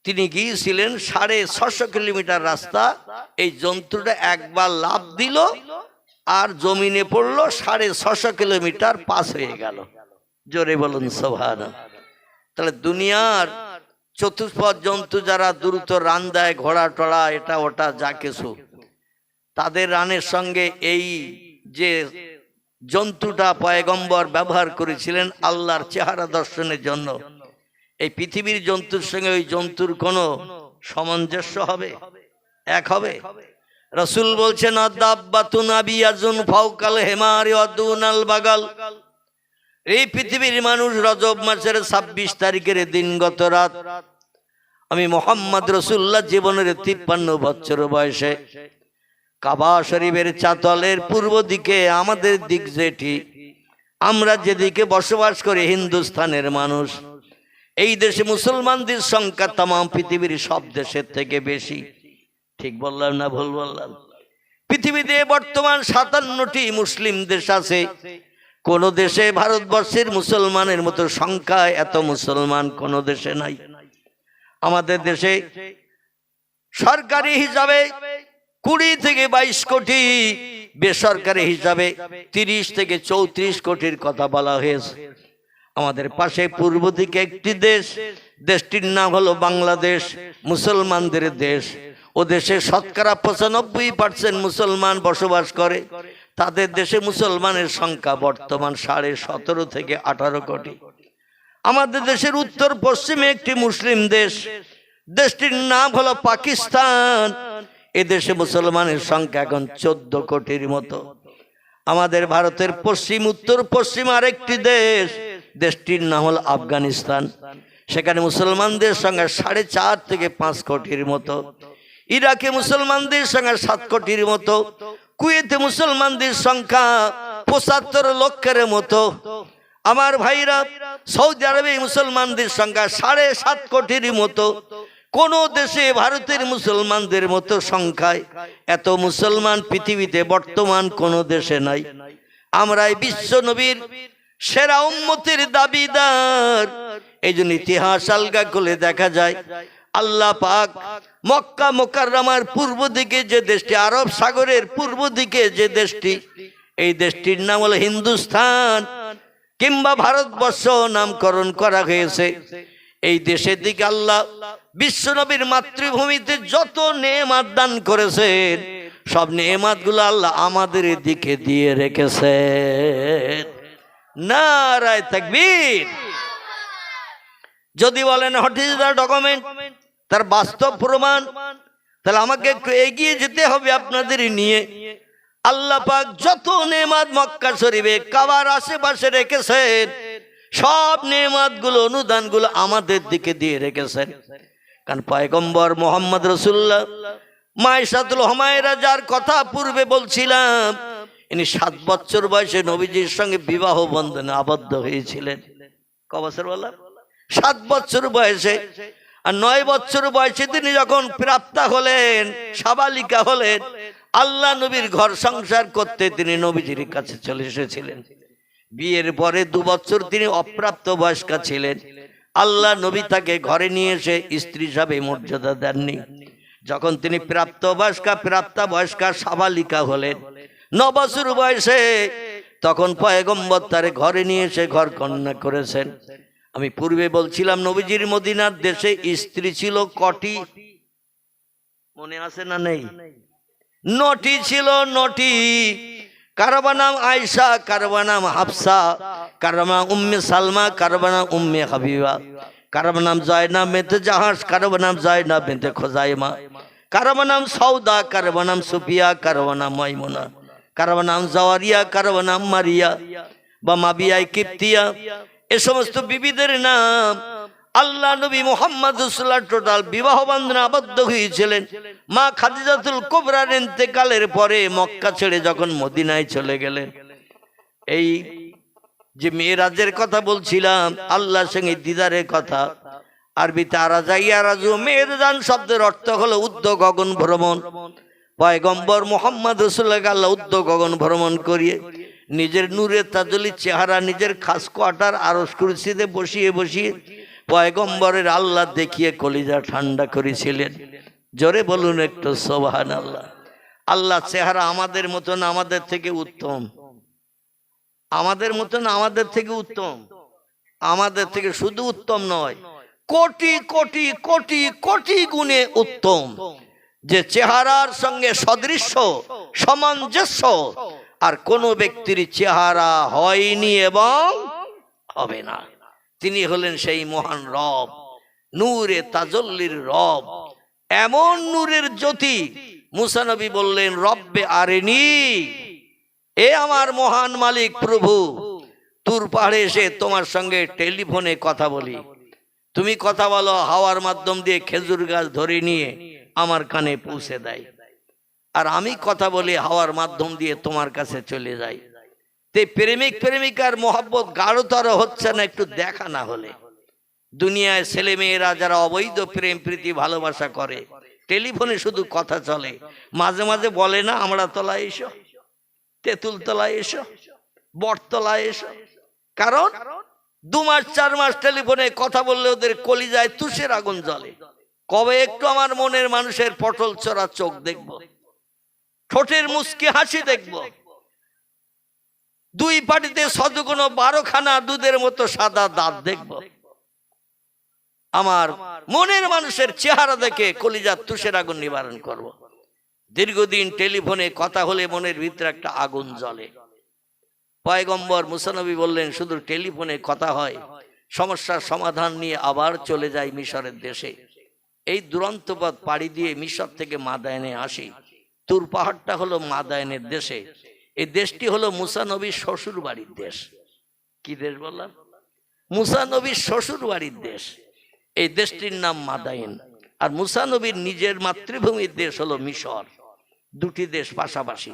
A: তিনি গিয়েছিলেন 650 কিলোমিটার রাস্তা। এই জন্তুটা একবার লাফ দিল আর জমিনে পড়লো, 650 কিলোমিটার পাস হয়ে গেল। জোরে বলুন সুবহানাল্লাহ। তাহলে দুনিয়ার চতুষ্পদ জন্তু যারা দ্রুত রান দেয়, ঘোড়া টড়া এটা ওটা যা কিছু, তাদের রানের সঙ্গে এই যে জন্তুটা পয়গম্বর ব্যবহার করেছিলেন আল্লাহর চেহারা দর্শনের জন্য, এই পৃথিবীর জন্তুর সঙ্গে ওই জন্তুর কোনো সামঞ্জস্য হবে? এক হবে? রাসূল বলছেন আদাব্বাতুন আবিয়াজুন ফাওকাল হিমারি ওয়াদুনাল বাগাল। এই পৃথিবীর মানুষ রজব মাসের 26 তারিখের দিনগত রাত আমি মুহাম্মদ রাসূলুল্লাহ জীবনের 53 বছর বয়সে কাবা শরীফের চাতলের পূর্ব দিকে আমাদের দিক যেটি, আমরা যেদিকে বসবাস করি হিন্দুস্তানের মানুষ, এই দেশে মুসলমানদের সংখ্যা তাম পৃথিবীর সব দেশের থেকে বেশি। ঠিক বললাম না ভুল বললাম? পৃথিবীতে বর্তমান 57টি মুসলিম দেশ আছে। কোন দেশে ভারতবর্ষের মুসলমানের মতো সংখ্যা এত মুসলমান কোন দেশে নাই। আমাদের দেশে সরকারি হিসাবে 20 থেকে 22 কোটি, বেসরকারি হিসাবে 30 থেকে 34 কোটির কথা বলা হয়েছে। আমাদের পাশে পূর্ব দিকে একটি দেশ, দেশটির নাম হলো বাংলাদেশ, মুসলমানদের দেশ। ও দেশে শতকরা 95% মুসলমান বসবাস করে। তাদের দেশে মুসলমানের সংখ্যা বর্তমান 17.5 থেকে 18 কোটি। আমাদের দেশের উত্তর পশ্চিমে একটি মুসলিম দেশ, দেশটির নাম হলো পাকিস্তান। এ দেশে মুসলমানের সংখ্যা এখন 14 কোটির মতো। আমাদের ভারতের পশ্চিম উত্তর পশ্চিম আরেকটি দেশ, দেশটির নাম হলো আফগানিস্তান। সেখানে মুসলমানদের সংখ্যা 4.5 থেকে 5 কোটির মতো। ইরাকে মুসলমানদের সংখ্যা 7 কোটির মতো। কুয়েতে মুসলমানদের সংখ্যা 75 লক্ষের মতো। আমার ভাইরা, সৌদি আরবে মুসলমানদের সংখ্যা 7.5 কোটির মতো। কোন দেশে ভারতের মুসলমানদের মতো সংখ্যায় এত মুসলমান পৃথিবীতে বর্তমান কোন দেশে নাই। আমরা বিশ্ব নবীর সেরা উম্মতের দাবিদার। এই জন্য ইতিহাস আলগা করলে দেখা যায় আল্লাহ পাক মক্কা মুকাররমার পূর্ব দিকে যে দেশটি, আরব সাগরের পূর্ব দিকে যে দেশটি, এই দেশটির নাম হলো হিন্দুস্তান কিংবা ভারতবর্ষ নামকরণ করা হয়েছে। এই দেশের দিকে আল্লাহ বিশ্ব নবীর মাতৃভূমিতে যত নেয়ামত দান করেছেন, সব নেয়ামত গুলো আল্লাহ আমাদের দিকে দিয়ে রেখেছেন। নারায়ে তাকবীর। যদি বলেন হোয়াট ইজ দ্য ডকুমেন্ট, তার বাস্তব প্রমাণ, তাহলে আমাকে একটু এগিয়ে যেতে হবে আপনাদের নিয়ে। আল্লাহ পাক যত নেয়ামত মক্কা শরীফে কাবার আশেপাশে রেখেছেন, সব নেয়ামত গুলো অনুদান গুলো আমাদের দিকে দিয়ে রেখেছেন। কারণ পয়গম্বর মুহাম্মদ রাসূলুল্লাহ মাইশাতুল হুমায়রা, যার কথা পূর্বে বলছিলাম, ইনি 7 বছর বয়সে নবীজির সঙ্গে বিবাহ বন্ধনে আবদ্ধ হয়েছিলেন। ক বছর বললাম? 7 বছর বয়সে। আর 9 বছর বয়সে তিনি যখন প্রাপ্তা হলেন, সাবালিকা হলেন, আল্লাহ নবীর ঘর সংসার করতে তিনি নবীজির কাছে চলে এসেছিলেন। বিয়ের পরে 2 বছর তিনি অপ্রাপ্ত বয়স্কা ছিলেন। আল্লাহ নবী তাকে ঘরে নিয়ে এসে স্ত্রী হিসাবে মর্যাদা দেননি। যখন তিনি প্রাপ্তা বয়স্কা সাবালিকা হলেন 9 বছর বয়সে, তখন পয়গম্বর তারে ঘরে নিয়ে এসে ঘর কন্যা করেছেন। আমি পূর্বে বলছিলাম নবীজির মদিনার দেশে স্ত্রী ছিল কটি? মনে আছে না নেই? 9টি ছিল, 9টি। কারবা নাম আয়েশা, কারবা নাম হাফসা, কারবা নাম উম্মে সালমা, কারবা নাম উম্মে হাবিবা, কারবা নাম জায়নাব বিনতে জাহাশ, কারবা নাম জায়নাব বিনতে খুজাইমা, কারবা নাম সৌদা, কারবা নাম সুফিয়া, কারবা নাম মাইমুনা, কারবা নাম জাওয়ারিয়া, কারবা নাম মারিয়া বা মাবিয়া কিপ্তিয়া। এ সমস্ত বিবিদের নাম আল্লাহ নবী মুহাম্মদ রাসূলুল্লাহ টোটাল বিবাহ বন্ধনে আবদ্ধ হয়েছিলেন। মা খাদিজাতুল কুবরার ইন্তেকালের পরে মক্কা ছেড়ে যখন মদিনায় চলে গেলেন, এই যে মেরাজের কথা বলছিলাম, আল্লাহর সঙ্গে দিদারের কথা, আরবিতে আরাজাইয়া রাজু মেরজান শব্দের অর্থ হলো উদ্ধ গগন ভ্রমণ। পয়গম্বর মুহাম্মদ রাসূলুল্লাহ আল্লাহ উদ্ধ গগন ভ্রমণ করিয়ে নিজের নূরে তাজলি চেহারা নিজের খাস কোয়ার্টার আরশ কুরসিতে বসিয়ে বসিয়ে পয়গম্বরের আল্লাহ দেখিয়ে কলিজা ঠান্ডা করেছিলেন। জোরে বলুন একটু সুবহানাল্লাহ। আল্লাহ চেহারা আমাদের মতন, আমাদের থেকে উত্তম, আমাদের মতন আমাদের থেকে উত্তম, আমাদের থেকে শুধু উত্তম নয়, কোটি কোটি কোটি কোটি গুণে উত্তম। যে চেহারার সঙ্গে সদৃশ্য সামঞ্জস্য আর কোন ব্যক্তির চেহারা হয়নি এবং হবে না। তিনি হলেন সেই মহান রব, নূরে তাজল্লির রব, এমন নূরের জ্যোতি। মুসা নবী বললেন, রব্বে আরেনি, এ আমার মহান মালিক প্রভু, তুর পাহাড়ে এসে তোমার সঙ্গে টেলিফোনে কথা বলি। তুমি কথা বলো, হাওয়ার মাধ্যম দিয়ে খেজুর গাছ ধরে নিয়ে আমার কানে পৌঁছে দেয়, আর আমি কথা বলি হাওয়ার মাধ্যম দিয়ে তোমার কাছে চলে যাই। তে প্রেমিক প্রেমিকার মহব্বত গাঢ়তর হচ্ছে না একটু দেখা না হলে। দুনিয়ায় ছেলে মেয়েরা যারা অবৈধ প্রেম প্রীতি ভালোবাসা করে, টেলিফোনে শুধু কথা চলে, মাঝে মাঝে বলে না আমরা তলায় এসো, তেঁতুল তলায় এসো, বটতলায় এসো। কারণ 2 মাস 4 মাস টেলিফোনে কথা বললে ওদের কলিজায় তুষের আগুন জ্বলে। কবে একটু আমার মনের মানুষের পটল চড়া চোখ দেখবো, ঠোঁটের মুচকি হাসি দেখবো, 2 পাটিতে সদগুণ 12খানা দুধের মতো সাদা দাঁত দেখবো। আমার মনের মানুষের চেহারা দেখে কলিজার তুষের আগুন নিবারণ করব। দীর্ঘদিন টেলিফোনে কথা হলে মনের ভিতরে একটা আগুন জ্বলে। পয়গম্বর মুসা নবী বললেন, শুধু টেলিফোনে কথা হয়, সমস্যার সমাধান নিয়ে আবার চলে যায় মিশরের দেশে। এই দুরন্ত পথ পাড়ি দিয়ে মিশর থেকে মাদায়েনে আসি। তুর পাহাড়টা হলো মাদায়েনের দেশে। এই দেশটি হলো মুসা নবীর শ্বশুর বাড়ির দেশ। কি দেশ বললাম? মুসা নবীর শ্বশুর বাড়ির দেশ। এই দেশটির নাম মাদায়েন। আর মুসা নবীর নিজের মাতৃভূমির দেশ হলো মিশর। দুটি দেশ পাশাপাশি।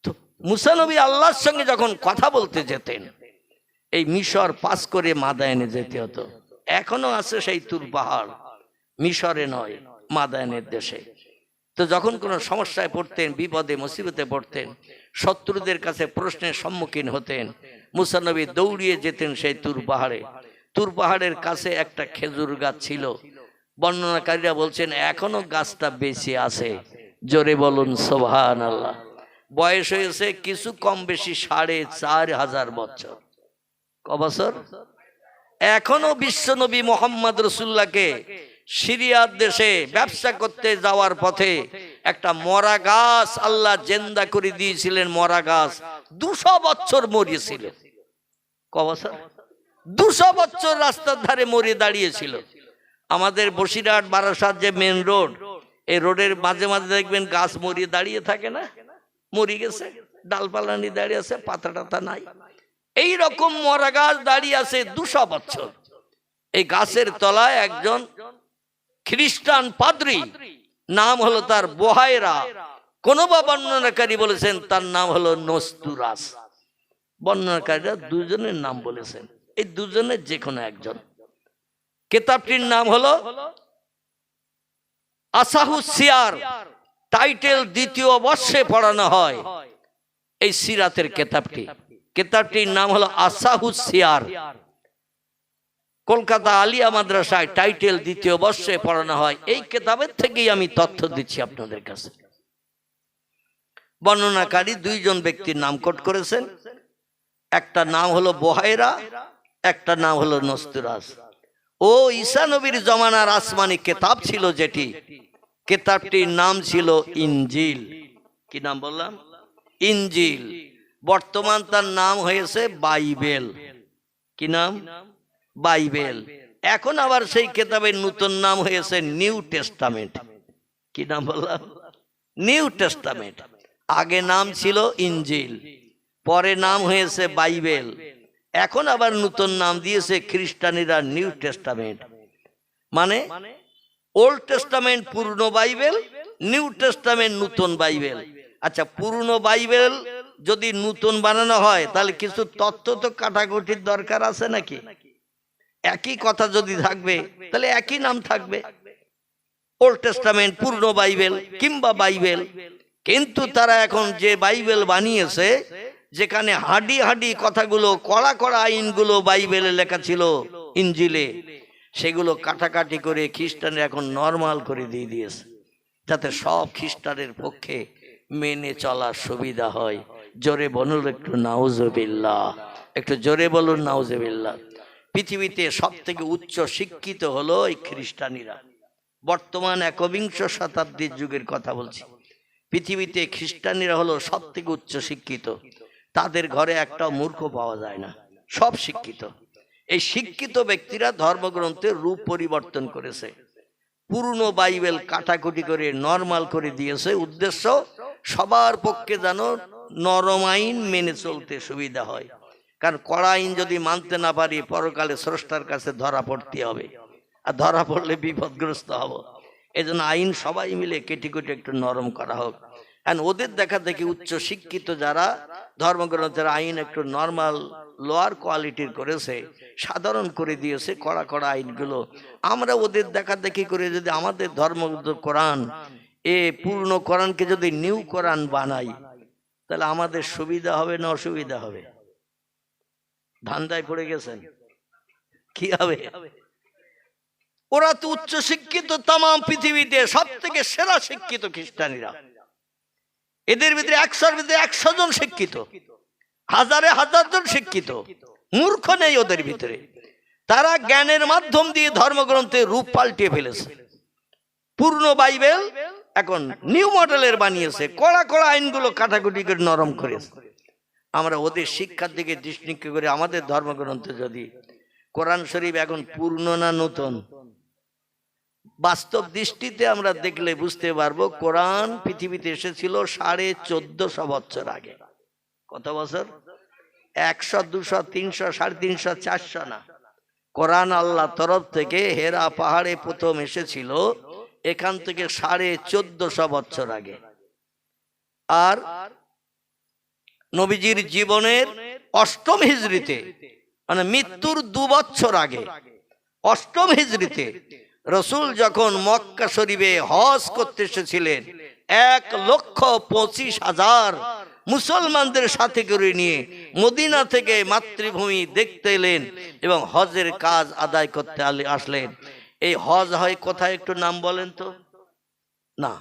A: তো মুসা নবী আল্লাহর সঙ্গে যখন কথা বলতে যেতেন, এই মিশর পাস করে মাদায়েনে যেতে হতো। এখনো আছে সেই তুর পাহাড়, মিশরে নয়, মাদায়েনের দেশে। তো যখন কোনো সমস্যায় পড়তেন, বিপদে মুসিবতে পড়তেন, শত্রুদের কাছে প্রশ্নের সম্মুখীন হতেন, মুসা নবী দৌড়িয়ে যেতেন সেই তুর পাহাড়ে। তুর পাহাড়ের কাছে একটা খেজুর গাছ ছিল। বর্ণনাকারীরা বলছেন এখনো গাছটা বেঁচে আছে। জোরে বলুন সুবহানাল্লাহ। বয়স হয়েছে কিছু কম বেশি 4500 বছর। ক বছর? এখনো বিশ্বনবী মুহাম্মদ রাসূলুল্লাহকে সিরিয়ার দেশে ব্যবসা করতে যাওয়ার পথে একটা মরা গাছ আল্লাহ জিন্দা করে দিয়েছিলেন। মরা গাছ 200 বছর মরিয়েছিল। ক বছর? 200 বছর রাস্তার ধারে মরে দাঁড়িয়েছিল। আমাদের বসিরহাট বারাসাত যে মেন রোড, এই রোডের মাঝে মাঝে দেখবেন গাছ মরিয়ে দাঁড়িয়ে থাকে না, মরে গেছে, ডালপালানি দাঁড়িয়ে আছে, পাতা টাতা নাই। এই রকম মরা গাছ দাঁড়িয়ে আছে 200 বছর। এই গাছের তলায় একজন খ্রিস্টান পাদ্রী, নাম হলো তার বোহায়রা। কোন বা বর্ণনাকারী বলেছেন তার নাম হলো নস্তুরাস। বর্ণনাকারীরা দুজনের নাম বলেছেন, এই দুজনের যে কোনো একজন। কিতাবটির নাম হলো আসাহুস সিয়ার, টাইটেল 2য় বর্ষে পড়ানো হয় এই সিরাতের কিতাবটি। কিতাবটির নাম হলো আসাহুস সিয়ার। কলকাতা আলিয়া মাদ্রাসায় টাইটেল 2য় বর্ষে পড়ানো হয়। এই কিতাবের থেকেই আমি তথ্য দিচ্ছি আপনাদের কাছে। বর্ণনাকারী 2 জন ব্যক্তির নাম কোট করেছেন। একটা নাম হলো বোহায়রা, একটা নাম হলো নস্তুরাস। ও ঈসা নবীর জমানার আসমানি কিতাব ছিল যেটি, কিতাবটির নাম ছিল ইনজিল। কি নাম বললাম? ইনজিল। বর্তমান তার নাম হয়েছে বাইবেল। কি নাম? বাইবেল। এখন আবার সেই কিতাবের নতুন নাম হয়েছে নিউ টেস্টামেন্ট। কি নাম বললাম? New testament. আগে নাম ছিল ইনজিল, পরে নাম হয়েছে বাইবেল, এখন আবার নতুন নাম দিয়েছে খ্রিস্টানিরা নিউ টেস্টামেন্ট। মানে ওল্ড টেস্টামেন্ট পুরনো বাইবেল, নিউ টেস্টামেন্ট নতুন বাইবেল। আচ্ছা, পুরনো বাইবেল যদি নতুন বানানো হয় তাহলে কিছু তথ্য তো কাটাকুটির দরকার আছে নাকি? একই কথা যদি থাকবে তাহলে একই নাম থাকবে, ওল্ড টেস্টামেন্ট, পুরনো বাইবেল কিংবা বাইবেল। কিন্তু তারা এখন যে বাইবেল বানিয়েছে, যেখানে হাডি হাডি কথাগুলো, কড়া কড়া আইনগুলো বাইবেলে লেখা ছিল ইনজিলে, সেগুলো কাটাকাটি করে খ্রিস্টানরা এখন নরমাল করে দিয়ে দিয়েছে, যাতে সব খ্রিস্টানের পক্ষে মেনে চলার সুবিধা হয়। জোরে বলুন একটু নাউজুবিল্লাহ, একটু জোরে বলুন নাউজুবিল্লাহ। পৃথিবীতে সব থেকে উচ্চ শিক্ষিত হলো এই খ্রিস্টানিরা। বর্তমান একবিংশ শতাব্দীর যুগের কথা বলছি। পৃথিবীতে খ্রিস্টানিরা হলো সব থেকে উচ্চ শিক্ষিত। তাদের ঘরে একটা মূর্খ পাওয়া যায় না, সব শিক্ষিত। এই শিক্ষিত ব্যক্তিরা ধর্মগ্রন্থের রূপ পরিবর্তন করেছে, পুরনো বাইবেল কাটাকুটি করে নরমাল করে দিয়েছে। উদ্দেশ্য সবার পক্ষে যেন নরম আইন মেনে চলতে সুবিধা হয়। কারণ কড়া আইন যদি মানতে না পারি, পরকালে স্রষ্টার কাছে ধরা পড়তে হবে, আর ধরা পড়লে বিপদগ্রস্ত হব। এজন্য আইন সবাই মিলে কেটে কেটে একটু নরম করা হোক। কারণ ওদের দেখা দেখি উচ্চ শিক্ষিত যারা ধর্মগ্রন্থের আইন একটু নর্মাল লোয়ার কোয়ালিটির করেছে, সাধারণ করে দিয়েছে কড়া কড়া আইনগুলো। আমরা ওদের দেখা দেখি করে যদি আমাদের ধর্মগ্রন্থ কোরআন, পূর্ণ কোরআনকে যদি নিউ কোরআন বানাই, তাহলে আমাদের সুবিধা হবে না অসুবিধা হবে? ধান্দায় পড়ে গেছেন, কি হবে? ওরা তো উচ্চ শিক্ষিত, তাম পৃথিবীতে সব থেকে সেরা শিক্ষিত খ্রিস্টানিরা। এদের ভিতরে 100-র ভিতরে 100 জন শিক্ষিত, হাজারে হাজার জন শিক্ষিত, মূর্খ নেই ওদের ভিতরে। তারা জ্ঞানের মাধ্যম দিয়ে ধর্মগ্রন্থের রূপ পাল্টিয়ে ফেলেছে। পূর্ণ বাইবেল এখন নিউ মডেলের বানিয়েছে, কড়া কড়া আইনগুলো কাটাকুটি করে নরম করেছে। আমরা ওদের শিক্ষার দিকে দৃষ্টি করে আমাদের ধর্মগ্রন্থ যদি কোরআন শরীফ এখন পূর্ণ না নতুন, বাস্তব দৃষ্টিতে আমরা দেখলে বুঝতে পারবো কোরআন পৃথিবীতে এসেছিল 1450 বছর আগে। কত বছর? 100, 200, 300, 350, 400 না। কোরআন আল্লাহ তরফ থেকে হেরা পাহাড়ে প্রথম এসেছিল, এখান থেকে 1450 বছর আগে। আর নবীজির জীবনের 8ম হিজরিতে, মানে মৃত্যুর 2 বছর আগে, 8ম হিজরিতে রসুল যখন মক্কা শরীফে হজ করতে এসেছিলেন, 1,25,000 মুসলমানদের সাথে করে নিয়ে মদিনা থেকে মাতৃভূমি দেখতে এলেন এবং হজের কাজ আদায় করতে আসলেন। এই হজ হয় কোথায় একটু নাম বলেন তো? না,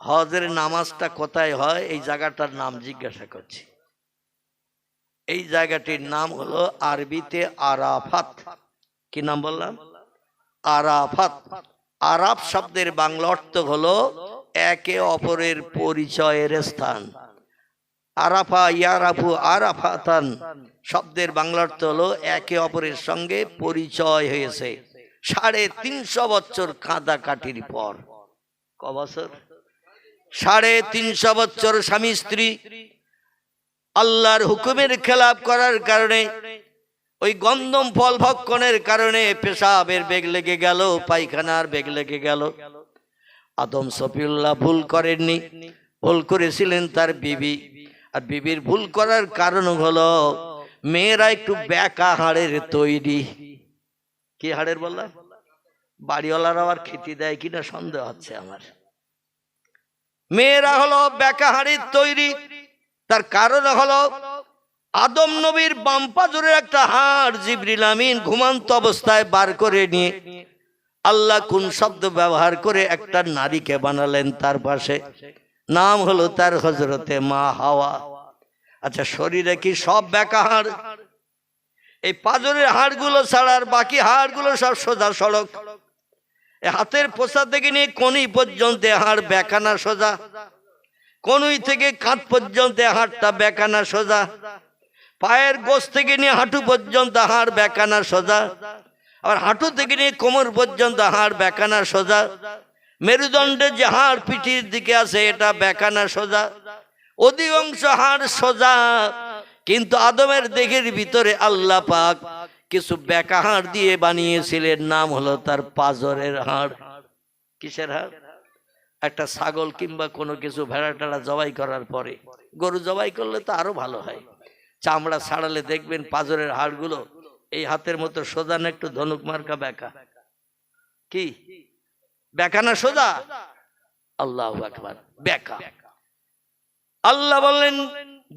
A: হজের নামাজটা কোথায় হয় এই জায়গাটার নাম জিজ্ঞাসা করছি। এই জায়গাটির নাম হলো আরবিতে আরাফাত। কি নাম বললাম? আরাফাত। আরাফ শব্দের বাংলা অর্থ হলো একে অপরের পরিচয়ের স্থান। আরাফা ইয়ারাফু আরাফাতান শব্দের বাংলা অর্থ হলো একে অপরের সঙ্গে পরিচয় হয়েছে 350 বছর কাঁদাকাটির পর। ক বছর? 350 বছর স্বামী স্ত্রী আল্লাহর হুকুমের খেলাপ করার কারণে, ওই গন্ধম ফল ভক্ষণের কারণে পেশাবের বেগ লেগে গেল, পায়খানার বেগ লেগে গেল। আদম সফিউল্লাহ ভুল করেননি, ভুল করেছিলেন তার বিবি। আর বিবির ভুল করার কারণ হলো মেয়েরা একটু বেকা হাড়ের তৈরি। কি হাড়ের বললাম? বাড়িওয়ালারা আবার খেতে দেয় কিনা সন্দেহ হচ্ছে আমার। মেয়েরা হলো বেকা হাড়ের তৈরি। তার কারণ হলো আদম নবীর বাম পাজরের একটা হাড় জিবরিল আমিন ঘুমন্ত অবস্থায় বার করে নিয়ে আল্লাহ কোন শব্দ ব্যবহার করে একটা নারীকে বানালেন তার পাশে, নাম হলো তার হযরতে মা হাওয়া। আচ্ছা, শরীরে কি সব বেকা হাড়? এই পাজরের হাড়গুলো ছাড়া আর বাকি হাড়গুলো সব সোজা সড়ক। হাতের পোষা থেকে নিয়ে কনুই পর্যন্ত হাড় বেকানা সোজা, কনুই থেকে কাঁধ পর্যন্ত হাড়টা বেকানা সোজা, পায়ের গোছ থেকে নিয়ে হাঁটু পর্যন্ত হাড় বেকানা সোজা, আর হাঁটু থেকে নিয়ে কোমর পর্যন্ত হাড় বেকানা সোজা। মেরুদণ্ডের যে হাড় পিঠির দিকে আছে এটা বেকানা সোজা, অধিকাংশ হাড় সোজা। কিন্তু আদমের দেহের ভিতরে আল্লাহ পাক কিছু বেকা হাড় দিয়ে বানিয়েছিলেন, নাম হলো তার পাঁজরের হাড়। কিসের হাড়? একটা ছাগল কিংবা কোনো কিছু ভেড়া টেড়া জবাই করার পরে, গরু জবাই করলে তো আরো ভালো হয়, চামড়া ছাড়ালে দেখবেন পাঁজরের হাড়গুলো এই হাতের মতো সোজা না একটু ধনুক মার্কা বেকা? কি বেকা না সোজা? আল্লাহু আকবার, বেকা। আল্লাহ বললেন,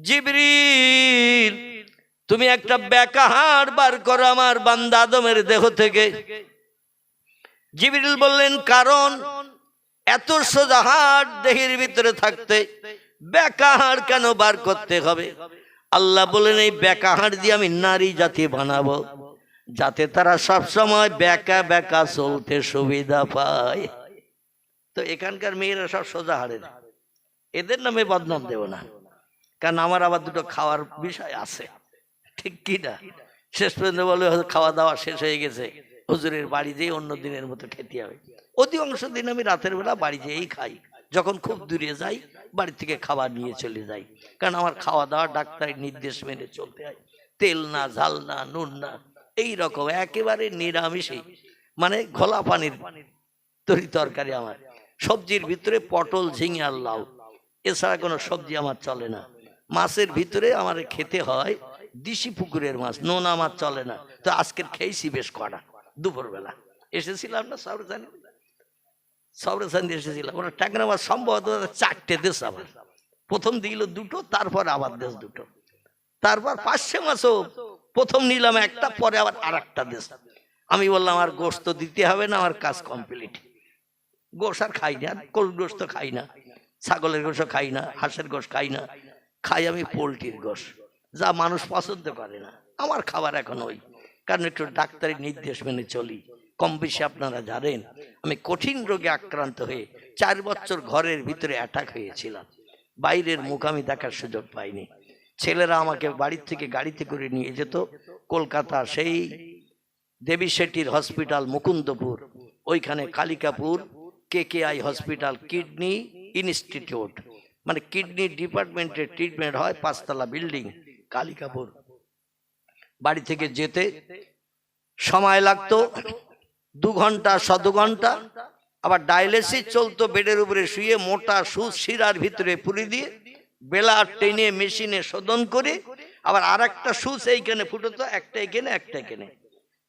A: জিবরিল তুমি একটা বেকা হাড় বার করো আমার বান্দা আদমের দেহ থেকে। জিবরিল বললেন, কারণ এত সোজা হাড় দেহের ভিতরে থাকতে বেকা হাড় কেন বার করতে হবে? আল্লাহ বলেন, এই বেকা হাড় দিয়ে আমি নারী জাতি বানাবো, যাতে তারা সব সময় বেকা বেকা চলতে সুবিধা পায়। তো এখানকার মেয়েরা সব সোজা হাড়ের, এদের নামে বদনাম দেব না, কারণ আমার আবার দুটো খাওয়ার বিষয় আছে, ঠিক কি না? শেষ পর্যন্ত বলে খাওয়া দাওয়া শেষ হয়ে গেছে, হুজুরের বাড়ি যেয়ে অন্য দিনের মতো খেতে হবে। অধিকাংশ দিন আমি রাতের বেলা বাড়ি যেয়েই খাই, যখন খুব দূরে যাই বাড়ি থেকে খাবার নিয়ে চলে যাই, কারণ আমার খাওয়া দাওয়া ডাক্তারের নির্দেশ মেনে চলতে হয়, তেল না, ঝাল না, নুন না, এই রকম একেবারে নিরামিষই, মানে ঘোলা পানির তরি তরকারি। আমার সবজির ভিতরে পটল, ঝিঙে আর লাউ, এছাড়া কোনো সবজি আমার চলে না। মাছের ভিতরে আমার খেতে হয় দিশি পুকুরের মাছ, নোনা মাছ চলে না। তো আজকের খেয়েছি বেশ কড়া, দুপুরবেলা এসেছিলাম না সবরেসান এসেছিলাম, ওরা ট্যাংরা মাছ সম্ভবত 4টে দেশ, আবার প্রথম দিল 2টো, তারপর আবার দেশ 2টো, তারপর 500 মাছও প্রথম নিলাম একটা, পরে আবার আরেকটা দেশ। আমি বললাম আর গোশত দিতে হবে না, আমার কাজ কমপ্লিট। গোশ আর খাই না, কোল গোশত খাই না, ছাগলের গোশ খাই না, হাঁসের গোশ খাই না, খাই আমি পোলট্রির গোশ, যা মানুষ পছন্দ করে না। আমার খাবার এখন ওই, কারণ একটু ডাক্তারি নির্দেশ মেনে চলি। কম বেশি আপনারা জানেন, আমি কঠিন রোগে আক্রান্ত হয়ে 4 বছর ঘরের ভিতরে অ্যাটাক হয়েছিলাম, বাইরের মুখ আমি দেখার সুযোগ পাইনি। ছেলেরা আমাকে বাড়ির থেকে গাড়িতে করে নিয়ে যেত কলকাতা, সেই দেবী শেট্টির হসপিটাল মুকুন্দপুর, ওইখানে Kalikapur KKI hospital, kidney institute, মানে কিডনি ডিপার্টমেন্টের ট্রিটমেন্ট হয়, 5 তলা বিল্ডিং, কালিকাপুর। বাড়ি থেকে যেতে সময় লাগতো 2 ঘন্টা, 2 ঘন্টা। আবার ডায়ালিসিস চলতো, বেডের উপরে শুয়ে মোটা সুচ শিরার ভিতরে পুরি দিয়ে বেলা টেনে মেশিনে শোধন করে, আবার আর একটা সুচ এইখানে ফুটতো, একটা এখানে একটা এখানে।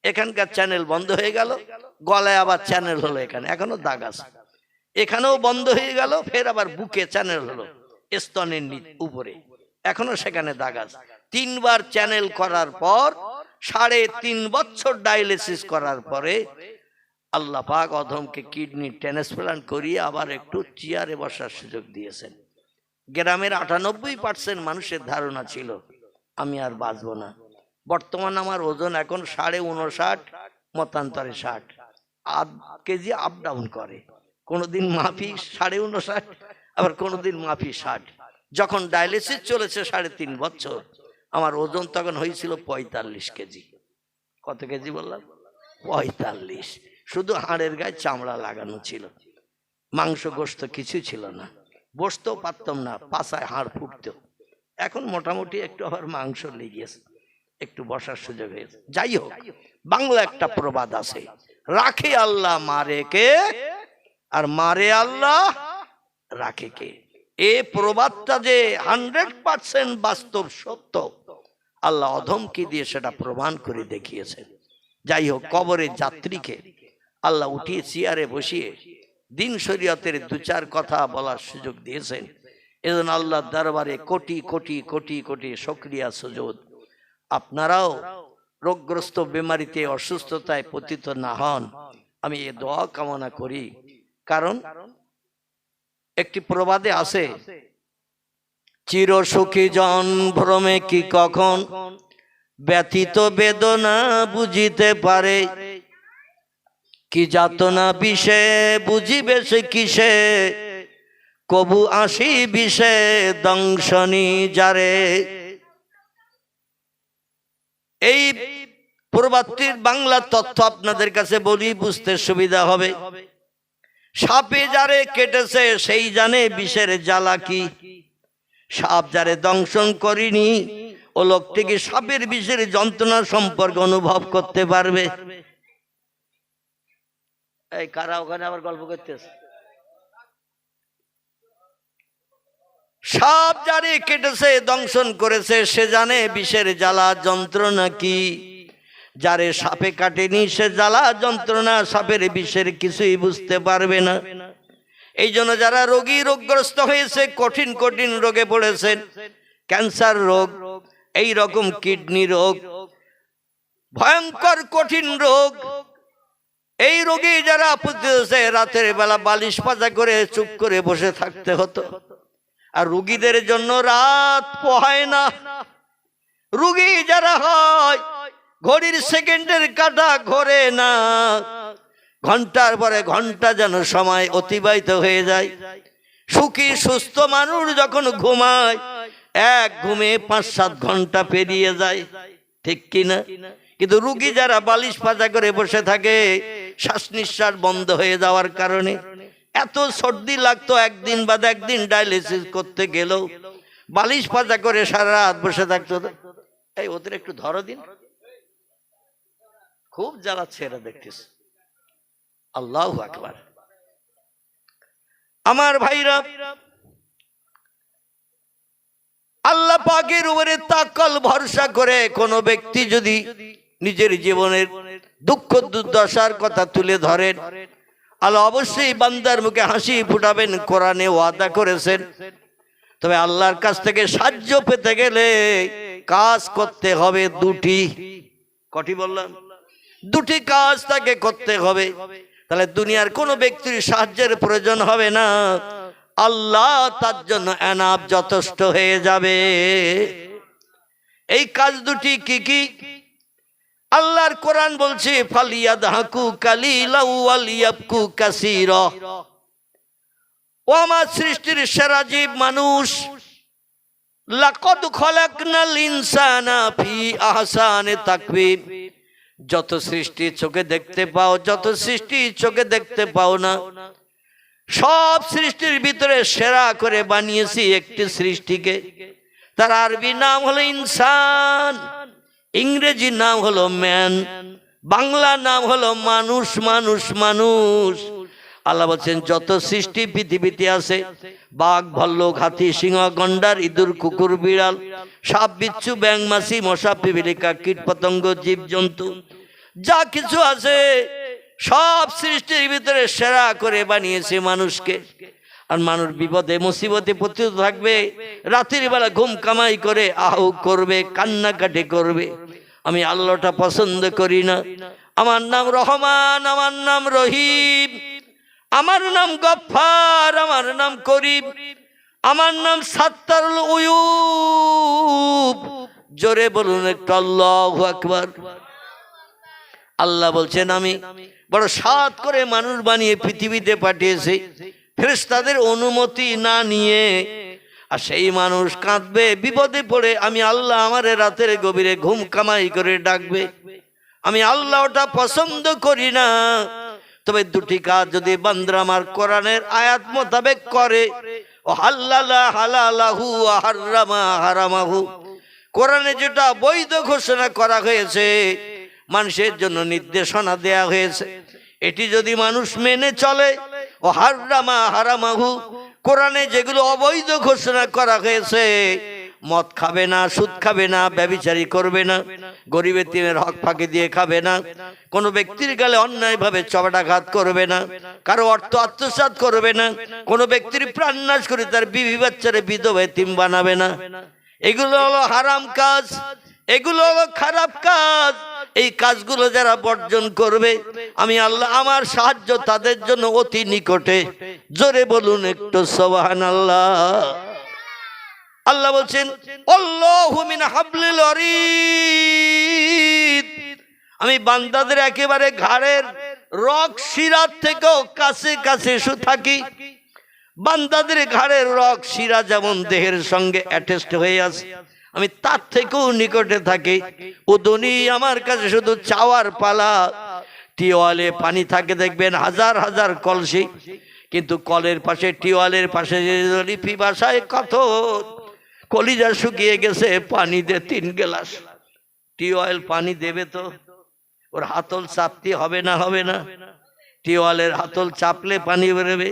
A: এখানকার চ্যানেল বন্ধ হয়ে গেল, গলায় আবার চ্যানেল হলো, এখানে এখনো দাগ আছে, এখানেও বন্ধ হয়ে গেল, ফের আবার বুকে চ্যানেল হলো, স্তনের উপরে এখনো সেখানে দাগ আছে। 3 বার চ্যানেল করার পর 3.5 বছর ডায়ালিসিস করার পরে আল্লাহ পাক অধমকে কিডনি ট্রান্সপ্লান্ট করিয়ে আবার একটু চেয়ারে বসার সুযোগ দিয়েছেন। গ্রামের 98% মানুষের ধারণা ছিল আমি আর বাঁচবো না। বর্তমান আমার ওজন এখন 59.5, মতান্তরে 60, আধ কেজি আপ ডাউন করে, কোনোদিন মাফি 59.5, আবার কোনোদিন মাফি 60। যখন ডায়ালিসিস চলেছে 3.5 বছর, আমার ওজন তখন হয়েছিল 45 কেজি। কত কেজি বললাম? 45। শুধু হাড়ের গায়ে চামড়া লাগানো ছিল, মাংস গোশত কিছু ছিল না, বসতেও পারতাম না, পাছায় হাড় ফুটতো। এখন মোটামুটি একটু আবার মাংস লেগেছে, একটু বসার সুযোগ হয়েছে। যাই হোক, বাংলা একটা প্রবাদ আছে, রাখে আল্লাহ মারে কে, আর মারে আল্লাহ রাখে কে। এই প্রবাদটা যে 100% বাস্তব সত্য, আল্লাহ অধমকে দিয়ে সেটা প্রমাণ করে দেখিয়েছেন। যাই হোক, কবরের যাত্রীকে আল্লাহ উঠিয়ে চেয়ারে বসিয়ে দিন শরীয়তের 2-4 কথা বলার সুযোগ দিয়েছেন। এজন্য আল্লাহর দরবারে কোটি কোটি কোটি কোটি শুকরিয়া সুজুদ। আপনারাও রোগগ্রস্ত, বেমারিতে, অসুস্থতায় পতিত না হন, আমি এই দোয়া কামনা করি। কারণ একটি প্রবাদে আছে, চির সুখী জন ভ্রমে কি কখন ব্যথিত বেদনা বুঝিতে পারে, কি যাতনা বিষে বুঝিবে সে কিসে, কবু আসি বিষে দংশনী যারে। এই প্রবাদটির বাংলা তথ্য আপনাদের কাছে বলি, বুঝতে সুবিধা হবে। সাপে যারে কেটেছে সেই জানে বিষের জ্বালা কি, সাপ যারে দংশন করিনি ও লোকটি কি সাপের বিষের যন্ত্রণা সম্পর্কে অনুভব করতে পারবে? এই কারা ওখানে আবার গল্প করতেছে? সাপ যারে কেটেছে, দংশন করেছে, সে জানে বিষের জ্বালা যন্ত্রণা কি। যারে সাপে কাটেনি সে জ্বালা যন্ত্রণা সাপের বিষের কিছুই বুঝতে পারবে না। এই জন্য যারা রোগী, রোগগ্রস্ত হয়েছে, কঠিন কঠিন রোগে পড়েছেন, ক্যান্সার রোগ, এই রকম কিডনি রোগ, ভয়ঙ্কর কঠিন রোগ, এই রোগী যারা পুজছে, রাতের বেলা বালিশ পাজা করে চুপ করে বসে থাকতে হতো। আর রুগীদের জন্য রাত পোহায় না। রুগী যারা হয়, ঘড়ির সেকেন্ডের কাঁটা ঘোরে না, ঘন্টার পরে ঘন্টা যেন সময় অতিবাহিত হয়ে যায়। সুখী সুস্থ মানুষ যখন ঘুমায়, এক ঘুমে 5-7 ঘন্টা পেরিয়ে যায়, ঠিক কিনা? কিন্তু রুগী যারা বালিশ পাজা করে বসে থাকে, শ্বাস নিঃশ্বাস বন্ধ হয়ে যাওয়ার কারণে এত সর্দি লাগতো, একদিন বাদ একদিন ডায়ালিসিস করতে গেলেও বালিশ পাজা করে সারা রাত বসে থাকতো। এই ওদের একটু ধরো দিন, খুব জ্বালাচ্ছে এরা, দেখতেছে। আল্লাহু আকবার। আমার ভাইরা, আল্লাহ পাকের উপরে তাওয়াক্কুল ভরসা করে কোন ব্যক্তি যদি নিজের জীবনের দুঃখ দুর্দশার কথা তুলে ধরেন, আল্লাহ অবশ্যই বান্দার মুখে হাসি ফুটাবেন, কোরআনে ওয়াদা করেছেন। তবে আল্লাহর কাছ থেকে সাহায্য পেতে গেলে কাজ করতে হবে দুটি। কটি বললাম? দুটি কাজ তাকে করতে হবে। তাহলে দুনিয়ার কোনো ব্যক্তির সাহায্যের প্রয়োজন হবে না, আল্লাহ তার জন্য এনাফ, যথেষ্ট হয়ে যাবে। এই কাজ দুটি কি কি? আল্লাহর কোরআন বলছে, ফালিয়াদহাকু কালিলাও ওয়ালিয়াবকু কাসীরা। ও আমার সৃষ্টির সেরা জীব মানুষ, লাকাদ খলাকনাল ইনসানা ফি আহসানি তাকওয়িম। যত সৃষ্টি চোখে দেখতে পাও, যত সৃষ্টি চোখে দেখতে পাও না, সব সৃষ্টির ভিতরে সেরা করে বানিয়েছি একটি সৃষ্টিকে। তার আরবি নাম হলো ইনসান, ইংরেজি নাম হলো ম্যান, বাংলা নাম হলো মানুষ। মানুষ মানুষ আল্লাহ বলছেন যত সৃষ্টি পৃথিবীতে আছে, বাঘ, ভাল্লুক, হাতি, সিংহ, গন্ডার, ইঁদুর, কুকুর, বিড়াল, সাপ, বিচ্ছু, ব্যাঙ, মাছি, মশা, পিপীলিকা, কীট পতঙ্গ, জীব জন্তু, যা কিছু আছে সব সৃষ্টির ভিতরে সেরা করে বানিয়েছে মানুষকে। আর মানুষ বিপদে মুসিবতে পতিত থাকবে, রাতের বেলা ঘুম কামাই করে আহ করবে, কান্নাকাটি করবে। আমি আল্লাহটা পছন্দ করি না। আমার নাম রহমান, আমার নাম রহিম, আমার নাম গফফার, আমার নাম করিম, আমার নাম সাত্তারুল উয়ুব। জোরে বলুন একটু আল্লাহু আকবার। আল্লাহ বলছেন আমি বড় সাত করে মানুষ বানিয়ে পৃথিবীতে পাঠিয়েছি ফেরেশতাদের অনুমতি না নিয়ে। আর সেই মানুষ কাঁদবে, বিপদে পড়ে আমি আল্লাহ আমারে রাতের গভীরে ঘুম কামাই করে ডাকবে। আমি আল্লাহ ওটা পছন্দ করি না। তবে দুটি কাজ যদি বান্দা আমার কোরআনের আয়াত মোতাবেক করে, ও হাল্লালা হালালাহু ওয়া হাররামা হারামাহু, কোরআনে যেটা বৈধ ঘোষণা করা হয়েছে, মানুষের জন্য নির্দেশনা দেয়া হয়েছে, এটি যদি মানুষ মেনে চলে, ও হাররামা হারামাহু, কোরআনে যেগুলো অবৈধ ঘোষণা করা হয়েছে, মদ খাবে না, সুদ খাবে না, ব্যভিচারী করবে না, গরিব এতিমের হক ফাঁকি দিয়ে খাবে না, কোনো ব্যক্তির গালে অন্যায়ভাবে চপেটাঘাত করবে না, কারো অর্থ আত্মসাৎ করবে না, কোনো ব্যক্তির প্রাণ নাশ করে তার বিবি বাচ্চারে বিধবা এতিম বানাবে না। এগুলো হলো হারাম কাজ, এগুলো হলো খারাপ কাজ। এই কাজগুলো যারা বর্জন করবে, আমি আল্লাহ আমার সাহায্য তাদের জন্য অতি নিকটে। জোরে বলুন একটু সুবহানাল্লাহ। আল্লাহ বলছেন আল্লাহু মিন হাবলিল ওয়ারিদ, আমি বান্দাদের একেবারে ঘাড়ের রগ শিরার থেকেও কাছে কাছে থাকি। বান্দাদের ঘাড়ের রগ শিরা যেমন দেহের সঙ্গে অ্যাটাচড হয়ে আছে, আমি তার থেকেও নিকটে থাকি। উদুনি, আমার কাছে শুধু চাওয়ার পালা। টিওয়ালে পানি থাকে দেখবেন হাজার হাজার কলসি, কিন্তু কলের পাশে, টিওয়ালের পাশে লিপি ভাষায় কথন, কলিজা শুকিয়ে গেছে, পানি দে 3 গ্লাস। টিউবওয়েল পানি দেবে তো? ওর হাতল চাপতে হবে না? হবে না? টিউবওয়েলের হাতল চাপলে পানি বেরোবে।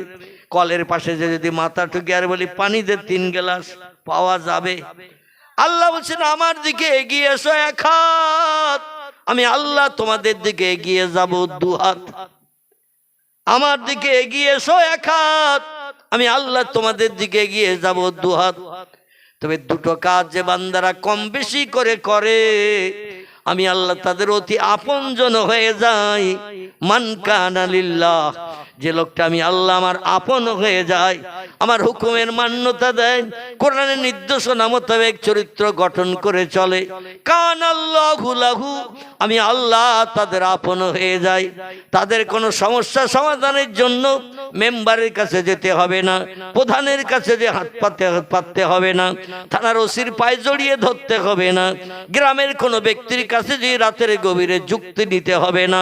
A: কলের পাশে যে যদি মাথা ঠুকে আর বলি পানি দে 3 গ্লাস, পাওয়া যাবে? আল্লাহ বলছেন আমার দিকে এগিয়ে এসো 1 হাত, আমি আল্লাহ তোমাদের দিকে এগিয়ে যাব 2 হাত। আমার দিকে এগিয়ে এসো 1 হাত, আমি আল্লাহ তোমাদের দিকে এগিয়ে যাব 2 হাত। তবে দুটো কাজ যে বান্দারা কম বেশি করে করে, আমি আল্লাহ তাদের অতি আপনজন হয়ে যাই। মান কানা লিল্লাহ, যে লোকটা আমি আল্লাহ আমার আপন হয়ে যায়, আমার হুকুমের মান্যতা দেয়, কোরআনের নির্দেশনা মোতাবেক চরিত্র গঠন করে চলে, কানাল্লাহু লাহু, আমি আল্লাহ তাদের আপন হয়ে যাই। তাদের কোনো সমস্যা সমাধানের জন্য মেম্বারের কাছে যেতে হবে না, প্রধানের কাছে যে হাত পাততে হবে না, থানার ওসির পায়ে জড়িয়ে ধরতে হবে না, গ্রামের কোনো ব্যক্তির কাছে যে রাতের গভীরে যুক্তি নিতে হবে না।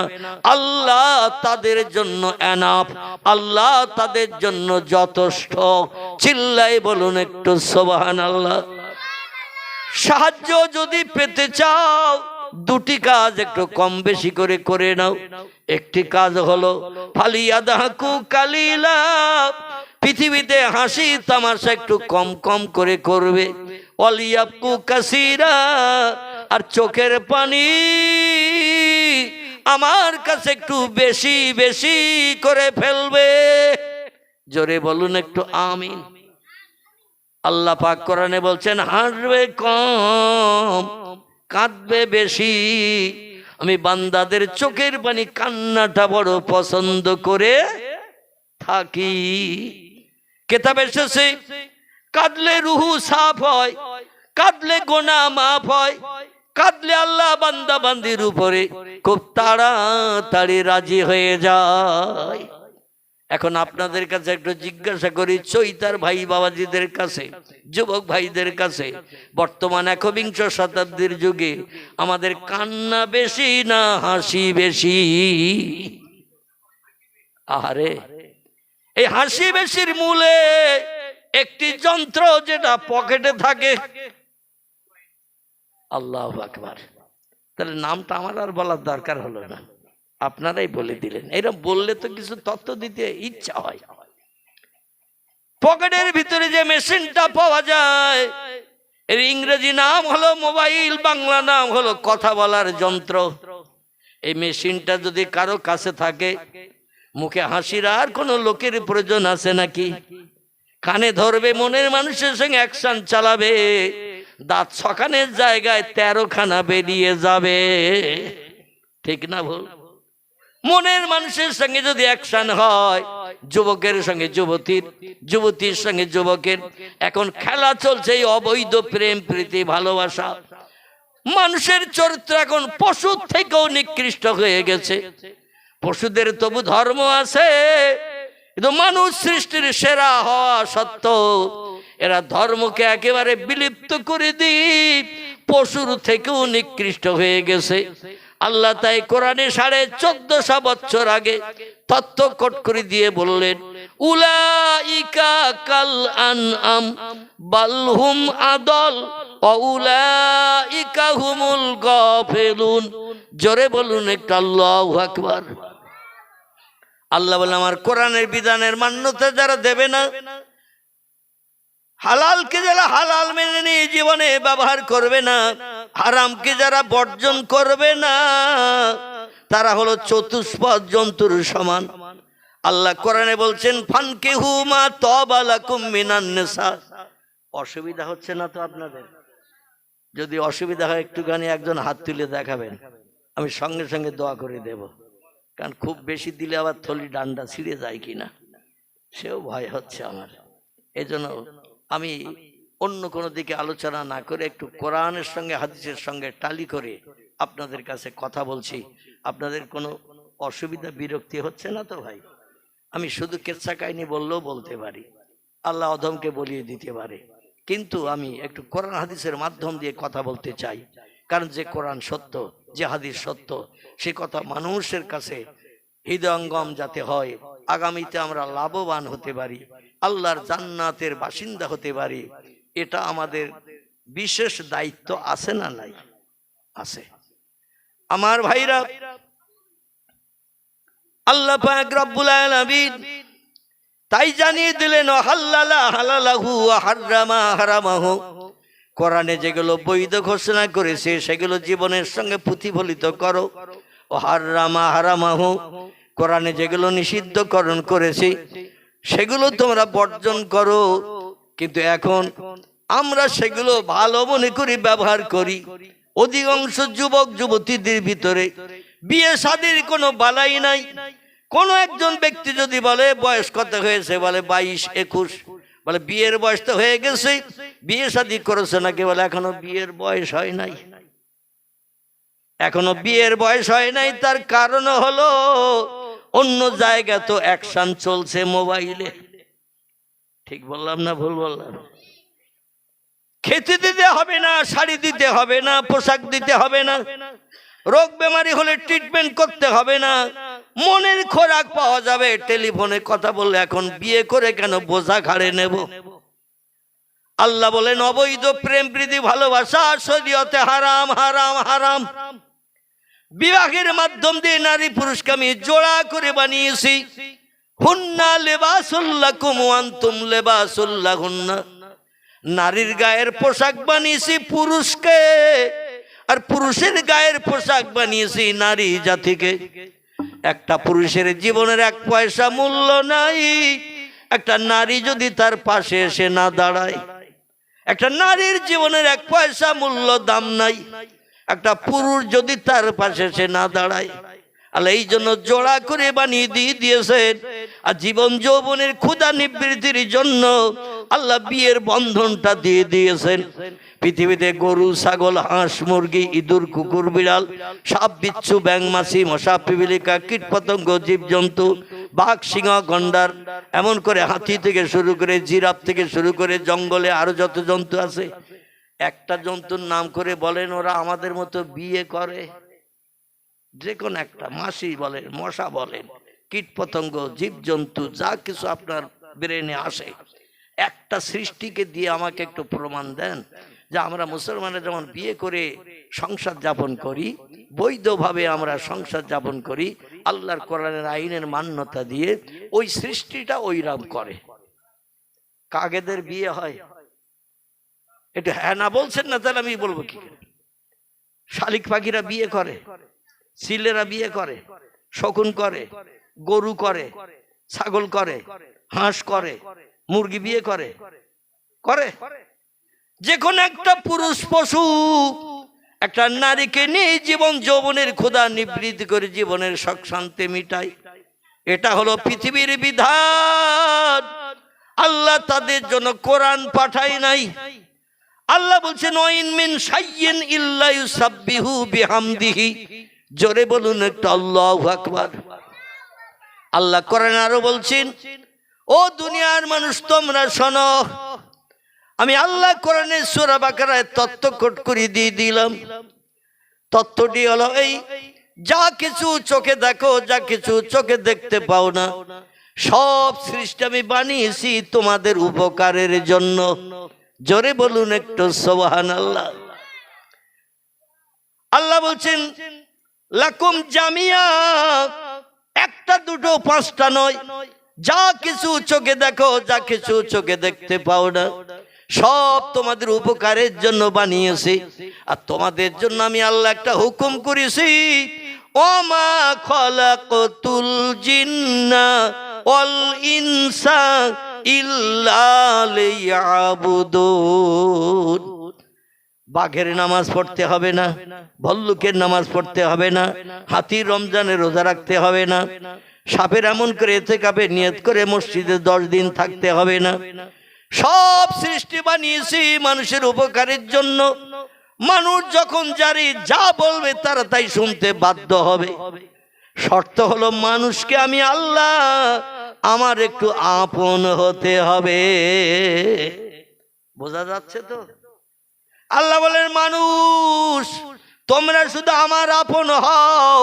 A: আল্লাহ তাদের জন্য এনাফ, আল্লাহ তাদের জন্য যথেষ্ট। চিল্লাই বলুন একটু সুবহানাল্লাহ। সাহায্য যদি পেতে চাও, 2টি কাজ একটু কম বেশি করে করে নাও। একটি কাজ হলো ফালিয়াদাহকু কালিলা, পৃথিবীতে হাসি তামাশা একটু কম কম করে করবে। ওয়ালিয়াবকু কাসীরা, আর চোখের পানি আমার কাছে একটু বেশি বেশি করে ফেলবে। জোরে বলুন একটু আমিন। আল্লাহ পাক কোরআনে বলছেন হাসবে কম, কাঁদবে বেশি। আমি বান্দাদের চোখের পানি, কান্নাটা বড় পছন্দ করে থাকি। কিতাবে এসেছে কাঁদলে রুহু সাফ হয়, কাঁদলে গুনাহ মাফ হয়, কাঁদলে আল্লাহ বান্দা বান্দির উপরে খুব তাড়াতাড়ি রাজি হয়ে যায়। এখন আপনাদের কাছে একটু জিজ্ঞাসা করি, চৈতার ভাই বাবাজিদের কাছে, যুবক ভাইদের কাছে, বর্তমান একবিংশ শতাব্দীর যুগে আমাদের কান্না বেশি না হাসি বেশি? আরে এই হাসি বেশির মূলে একটি যন্ত্র যেটা পকেটে থাকে। আল্লাহু আকবার। তাহলে নামটা আমার আর বলার দরকার হলো না, আপনারাই বলে দিলেন। এরকম বললে তো কিছু তথ্য দিতে ইচ্ছা হয়। পকেটের ভিতরে যে মেশিনটা পাওয়া যায়, এর ইংরেজি নাম হলো মোবাইল, বাংলা নাম হলো কথা বলার যন্ত্র। এই মেশিনটা যদি কারো কাছে থাকে, মুখে হাসির আর কোনো লোকের প্রয়োজন আছে নাকি? কানে ধরবে, মনের মানুষের সঙ্গে অ্যাকশন চালাবে, দাঁত ছকানের জায়গায় 13খানা বেরিয়ে যাবে। ঠিক না ভুল? মনের মানুষের সঙ্গে যদি অ্যাকশন হয়, যুবকের সঙ্গে যুবতীর, যুবতীর সঙ্গে যুবকের, এখন খেলা চলছে এই অবৈধ প্রেম প্রীতি ভালোবাসা। মানুষের চরিত্র এখন পশুর থেকেও নিকৃষ্ট হয়ে গেছে। পশুদের তবু ধর্ম আছে, কিন্তু মানুষ সৃষ্টির সেরা হওয়া সত্ত্বেও এরা ধর্মকে একেবারে বিলুপ্ত করে দিয়ে পশুর থেকেও নিকৃষ্ট হয়ে গেছে। আল্লাহ তাই কোরআনে 1450 বছর আগে তত্ত্ব কোট করে দিয়ে বললেন, উলাইকা কাল আনআম বাল হুম আদল ওয়া উলাইকা হুমুল গাফিলুন। জোরে বলুন একটু আল্লাহু আকবার। আল্লাহ বলে আমার কোরআনের বিধানের মান্যতা যারা দেবে না, হালালকে যারা হালাল মেনে নিয়ে জীবনে ব্যবহার করবে না, হারামকে যারা বর্জন করবে না, তারা হলো চতুষ্পদ জন্তুর সমান। আল্লাহ কোরআনে বলছেন ফানকিহু মা তাবা লাকুম মিনান নিসা। অসুবিধা হচ্ছে না তো আপনাদের? যদি অসুবিধা হয় একটুখানি একজন হাত তুলে দেখাবেন, আমি সঙ্গে সঙ্গে দোয়া করে দেব। কারণ খুব বেশি দিলে আবার থলি ডান্ডা ছিঁড়ে যায় কিনা সেও ভয় হচ্ছে আমার। এজন্য আমি অন্য কোনো দিকে আলোচনা না করে একটু কোরআনের সঙ্গে হাদিসের সঙ্গে টালি করে আপনাদের কাছে কথা বলছি। আপনাদের কোনো অসুবিধা বিরক্তি হচ্ছে না তো ভাই? আমি শুধু কেচ্ছা কাহিনী বললেও বলতে পারি, আল্লাহ অধমকে বলিয়ে দিতে পারে, কিন্তু আমি একটু কোরআন হাদিসের মাধ্যম দিয়ে কথা বলতে চাই। কারণ যে কোরআন সত্য, যে হাদিস সত্য, সে কথা মানুষের কাছে হৃদয়ঙ্গম যাতে হয়, আগামীতে আমরা লাভবান হতে পারি, আল্লাহর জান্নাতের বাসিন্দা হতে পারি, এটা আমাদের বিশেষ দায়িত্ব আছে না নাই? আছে। আমার ভাইরা, আল্লাহ পাক রব্বুল আলামিন তাই জানিয়ে দিলেন হাল্লালা হালালাহু ওয়া হাররামা হারামাহু। কোরআনে যেগুলো বৈধ ঘোষণা করেছে সেগুলো জীবনের সঙ্গে প্রতিফলিত করো। ও হাররামা হারামাহু, কোরআনে যেগুলো নিষিদ্ধকরণ করেছে সেগুলো তোমরা বর্জন করো। কিন্তু এখন আমরা সেগুলো ভালো মনে করে ব্যবহার করি। অধিকাংশ যুবক যুবতীদের ভিতরে বিয়ে শাদীর কোনো বালাই নাই। কোন একজন ব্যক্তি যদি বলে বয়স কত হয়েছে, বলে 22-21, বলে বিয়ের বয়স তো হয়ে গেছে, বিয়ে শাদী করেছে নাকি, বলে এখনো বিয়ের বয়স হয় নাই। এখনো বিয়ের বয়স হয় নাই, তার কারণ হলো অন্য জায়গা তো অ্যাকশন চলছে মোবাইলে। ঠিক বললাম না ভুল বললাম? খেতে দিতে হবে না, শাড়ি দিতে হবে না, পোশাক দিতে হবে না, রোগ বেমারি হলে ট্রিটমেন্ট করতে হবে না, মনের খোরাক পাওয়া যাবে টেলিফোনে কথা বললে। এখন বিয়ে করে কেন বোঝা ঘাড়ে নেব? আল্লাহ বলেন অবৈধ প্রেম প্রীতি ভালোবাসা শরীয়তে হারাম হারাম হারাম। বিবাহের মাধ্যম দিয়ে নারী পুরুষকে আমি জোড়া করে বানিয়েছি। হুন্না লিবাসুল লাকুম ওয়া আনতুম লিবাসুল লাহুন্না। নারীর গায়ের পোশাক বানিয়েছি পুরুষকে, আর পুরুষের গায়ের পোশাক বানিয়েছি নারী জাতিকে। একটা পুরুষের জীবনের 1 পয়সা মূল্য নাই একটা নারী যদি তার পাশে এসে না দাঁড়ায়। একটা নারীর জীবনের 1 পয়সা মূল্য দাম নাই একটা পুরুষ যদি তার পাশে এসে না দাঁড়ায়। আল্লাহ এই জন্য জোড়া করে বানিয়ে দিয়েছেন। আর জীবন যৌবনের ক্ষুধা নিবৃত্তির জন্য আল্লাহ বিয়ের বন্ধনটা দিয়ে দিয়েছেন। পৃথিবীতে গরু, ছাগল, হাঁস, মুরগি, ইঁদুর, কুকুর, বিড়াল, সাপ, বিচ্ছু, ব্যাঙ, মাছি, মশা, পিপিলিকা, কীট পতঙ্গ, জীবজন্তু, বাঘ, সিংহ, গন্ডার, এমন করে হাতি থেকে শুরু করে জিরাফ থেকে শুরু করে জঙ্গলে আরো যত জন্তু আছে, একটা জন্তুর নাম করে বলেন ওরা আমাদের মতো বিয়ে করে? যে কোন একটা, মাছি বলেন, মশা বলেন, কীট পতঙ্গ, জীবজন্তু, যা কিছু আপনার ব্রেনে আসে, একটা সৃষ্টিকে দিয়ে আমাকে একটু প্রমাণ দেন যে আমরা মুসলমানরা যেমন বিয়ে করে সংসার যাপন করি, বৈধভাবে আমরা সংসার যাপন করি আল্লাহর কোরআনের আইনের মান্যতা দিয়ে, ওই সৃষ্টিটা ওইরকম করে। কাগেদের বিয়ে হয়? একটু হ্যাঁ না বলছেন না, তাহলে আমি বলবো কি? শালিক পাখিরা বিয়ে করে, চিলেরা বিয়ে করে, শকুন করে, গরু করে, ছাগল করে, হাঁস করে, মুরগি বিয়ে করে করে যে কোন একটা পুরুষ পশু একটা নারীকে নিয়ে জীবন যৌবনের ক্ষুধা নিবৃত্তি করে জীবনের শখ শান্তি মিটায়। এটা হলো পৃথিবীর বিধান। আল্লাহ তাদের জন্য কোরআন পাঠায় নাই। আল্লাহ বলছেন ওয়াইন মিন শাইইন ইল্লা ইউসাব্বিহু বিহামদিহি। জোরে বলুন একটু আল্লাহু আকবার। আল্লাহ কোরআনে আরো বলছেন ও দুনিয়ার মানুষ তোমরা শোনো, আমি আল্লাহ কোরআনে সূরা বাকারায় তত্ত্ব কোট করে দিয়ে দিলাম। তত্ত্বটি হলো এই, যা কিছু চোখে দেখো, যা কিছু চোখে দেখতে পাও না, সব সৃষ্টি আমি বানিয়েছি তোমাদের উপকারের জন্য। জোরে বলুন একটু সুবহানাল্লাহ। আল্লাহ বলছেন লাকুম জামিয়া, একটা দুটো পাঁচটা নয়, যা কিছু চোখে দেখো, যা কিছু চোখে দেখতে পাও না, সব তোমাদের উপকারের জন্য বানিয়েছি। আর তোমাদের জন্য আমি আল্লাহ একটা হুকুম করেছি, ওমা খলাকতুল জিন্না ওয়াল ইনসা ইল্লা লিয়াবুদুন। বাঘের নামাজ পড়তে হবে না, ভল্লুকের নামাজ পড়তে হবে না, হাতির রমজানের রোজা রাখতে হবে না, সাপের এমন করে ইতিকাফে নিয়ত করে মসজিদে 10 দিন থাকতে হবে না। সব সৃষ্টি বানিয়েছি মানুষের উপকারের জন্য। মানুষ যখন জারি যা বলবে তারা তাই শুনতে বাধ্য হবে। শর্ত হলো মানুষকে আমি আল্লাহ আমার একটু আপন হতে হবে। বোঝা যাচ্ছে তো? আল্লাহ বলেন মানুষ তোমরা শুধু আমার আপন হও।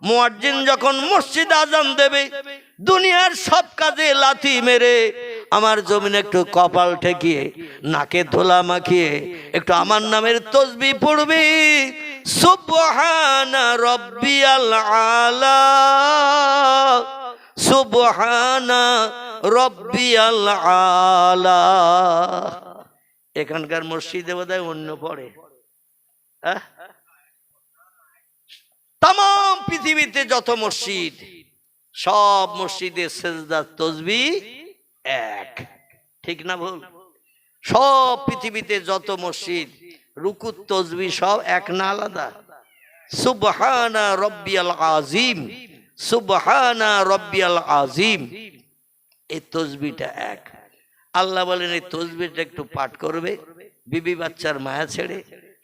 A: মুয়াজ্জিন যখন মসজিদ আজান দেবে, দুনিয়ার সব কাজে লাথি মেরে আমার জমিনে একটু কপাল ঠেকিয়ে নাকে ধোলা মাখিয়ে একটু আমার নামের তসবিহ পড়বি। সুবহানা রাব্বিয়াল আলা, সুবহানা রাব্বিয়াল আলা। এখানকার মসজিদে বোধহয় অন্য পড়ে। তাম পৃথিবীতে যত মসজিদ, সব মসজিদে সেজদার তসবিহ এক, ঠিক না ভুল? সব পৃথিবীতে যত মসজিদ রুকুর তসবিহ সব এক না আলাদা? সুবহানা রাব্বিয়াল আযীম, সুবহানা রাব্বিয়াল আযীম, এই তসবিহটা এক। আল্লাহ বলেন এই তসবিহটা একটু পাঠ করবে, বিবি বাচ্চার মায়া ছেড়ে,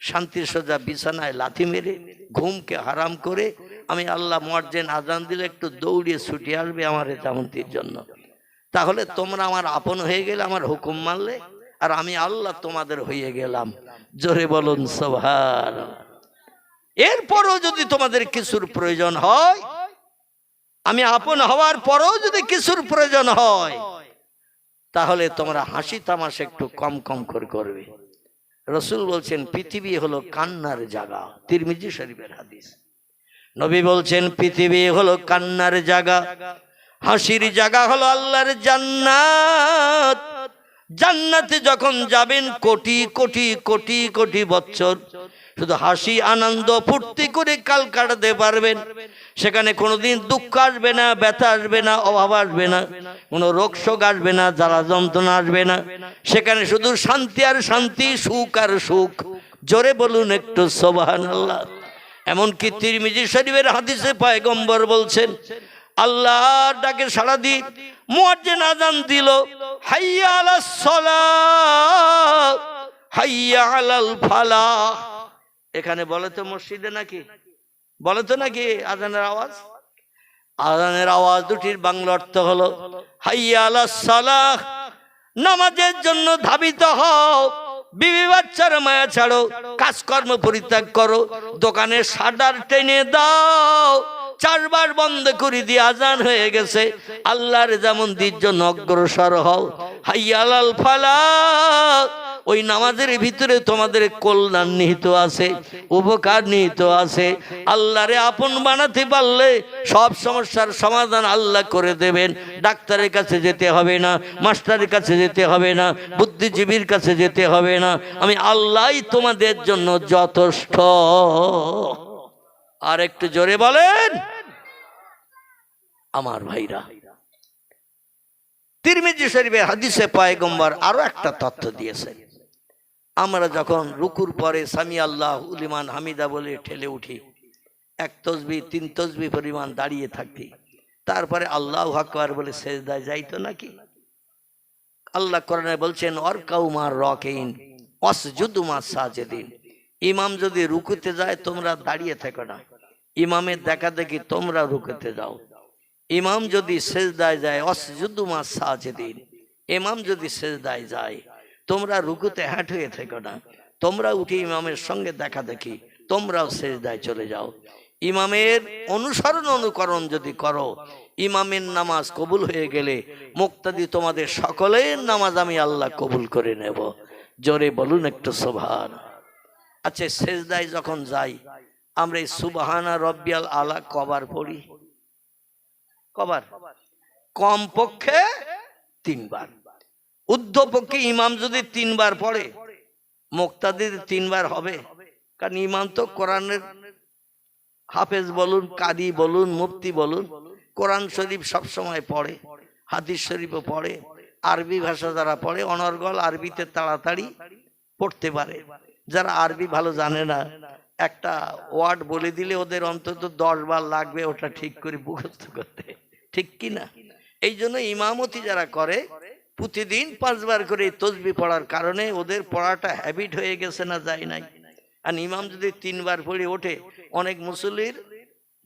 A: শান্তির সোজা বিছানায় লাথি মেরে, ঘুমকে হারাম করে, আমি আল্লাহ মুয়াজ্জিন আজান দিলে একটু দৌড়িয়ে ছুটে আসবে আমার এজামতির জন্য। তাহলে তোমরা আমার আপন হয়ে গেলে, আমার হুকুম মানলে, আর আমি আল্লাহ তোমাদের হয়ে গেলাম। জোরে বলুন সুবহানাল্লাহ। এরপরও যদি তোমাদের কিছুর প্রয়োজন হয়, আমি আপন হওয়ার পরও যদি কিছুর প্রয়োজন হয়, তাহলে তোমরা হাসি তামাশা একটু কম কম করে করবে। রাসূল বলছেন পৃথিবী হলো কান্নার জায়গা, তিরমিজি শরীফের হাদিস। নবী বলছেন পৃথিবী হলো কান্নার জায়গা, হাসির জায়গা হলো আল্লাহর জান্নাত। জান্নাতে যখন যাবেন কোটি কোটি কোটি কোটি বছর শুধু হাসি আনন্দ ফুর্তি করে কাল কাটাতে পারবেন। সেখানে কোনোদিন দুঃখ আসবে না, ব্যথা আসবে না, অভাব আসবে না, কোনো রোগ শোক আসবে না, জ্বালা যন্ত্রণা আসবে না। সেখানে শুধু শান্তি আর শান্তি, সুখ আর সুখ। জোরে বলুন একটু সুবহানাল্লাহ। এমনকি তিরমিজি শরীফের হাদিসে পয়গম্বর বলছেন আল্লাহর ডাকে সাড়া দিয়ে মুয়াজ্জিন আযান দিল, হাইয়া আলাস সালাহ, হাইয়া আলাল ফালাহ। এখানে বলে তো মসজিদে নাকি? বলে তো নাকি আযানের আওয়াজ? আযানের আওয়াজ দুটির বাংলা অর্থ হলো হাইয়া আলাস সালাহ, নামাজের জন্য ধাবিত হও, বিবি বাচ্চার মায়া ছাড়ো, কাজকর্ম পরিত্যাগ করো, দোকানের শাটার টেনে দাও, চারবার বন্ধ করে দিয়ে আজান হয়ে গেছে, আল্লাহর যেমন দির জন্য অগ্রসর হও। হাইয়া আলাল ফালাহ, ওই নামাজের ভিতরে তোমাদের কল্যাণ নিহিত আছে, উপকার নিহিত আছে। আল্লাহরে আপন বানাতে পারলে সব সমস্যার সমাধান আল্লাহ করে দেবেন। ডাক্তারের কাছে যেতে হবে না, মাস্টারের কাছে যেতে হবে না, বুদ্ধিজীবীর কাছে যেতে হবে না, আমি আল্লাহই তোমাদের জন্য যথেষ্ট। আর একটু জোরে বলেন আমার ভাইরা। তিরমিজি শরীফের হাদিসে পয়গম্বর আরো একটা তথ্য দিয়েছে, আমরা যখন রুকুর পরে সামি আল্লাহু লিমান হামিদা বলে ঠেলে উঠি, এক তসবিহ 3 তসবিহ পরিমাণ দাঁড়িয়ে থাকতি, তারপরে আল্লাহু আকবার বলে সেজদায় যাইতো নাকি? আল্লাহ কোরআনে বলছেন ওয়ারকাউ মার রাকিন ওয়াসজুদু মাস সাজিদিন। ইমাম যদি রুকুতে যায় তোমরা দাঁড়িয়ে থেকো না, ইমামের দেখা দেখি তোমরা রুকুতে যাও। ইমাম যদি সেজদায় যায় ওয়াসজুদু মাস সাজিদিন, ইমাম যদি সেজদায় যায় তোমরা রুকুতে হ্যাট হয়ে থেকো না, তোমরা উঠে ইমামের সঙ্গে দেখা দেখি তোমরাও সেজদায় চলে যাও। ইমামের অনুসরণ অনুকরণ যদি করো, ইমামের নামাজ কবুল হয়ে গেলে মুক্তাদি তোমাদের সকলের নামাজ আমি আল্লাহ কবুল করে নেব। জোরে বলুন একটু সুবহান। আচ্ছা, সেজদায় যখন যাই আমরা এই সুবহানা রাব্বিয়াল আলা কবার পড়ি? কবার? কমপক্ষে 3 বার। ঊর্ধ্বপক্ষে ইমাম যদি 3 বার পড়ে, মুক্তাদির 3 বার হবে, কারণ ইমাম তো কোরআনের হাফেজ বলুন, কারি বলুন, মুফতি বলুন, কোরআন শরীফ সব সময় পড়ে, হাদিস শরীফও পড়ে, আরবি ভাষা যারা পড়ে অনর্গল আরবিতে তাড়াতাড়ি পড়তে পারে। যারা আরবি ভালো জানে না, একটা ওয়ার্ড বলে দিলে ওদের অন্তত 10 বার লাগবে ওটা ঠিক করে মুখস্থ করতে, ঠিক কি না? এই জন্য ইমামতি যারা করে প্রতিদিন 5 বার করে তসবিহ পড়ার কারণে ওদের পড়াটা হ্যাবিট হয়ে গেছে না যায় নাই। আর ইমাম যদি 3 বার পড়ে ওঠে, অনেক মুসল্লির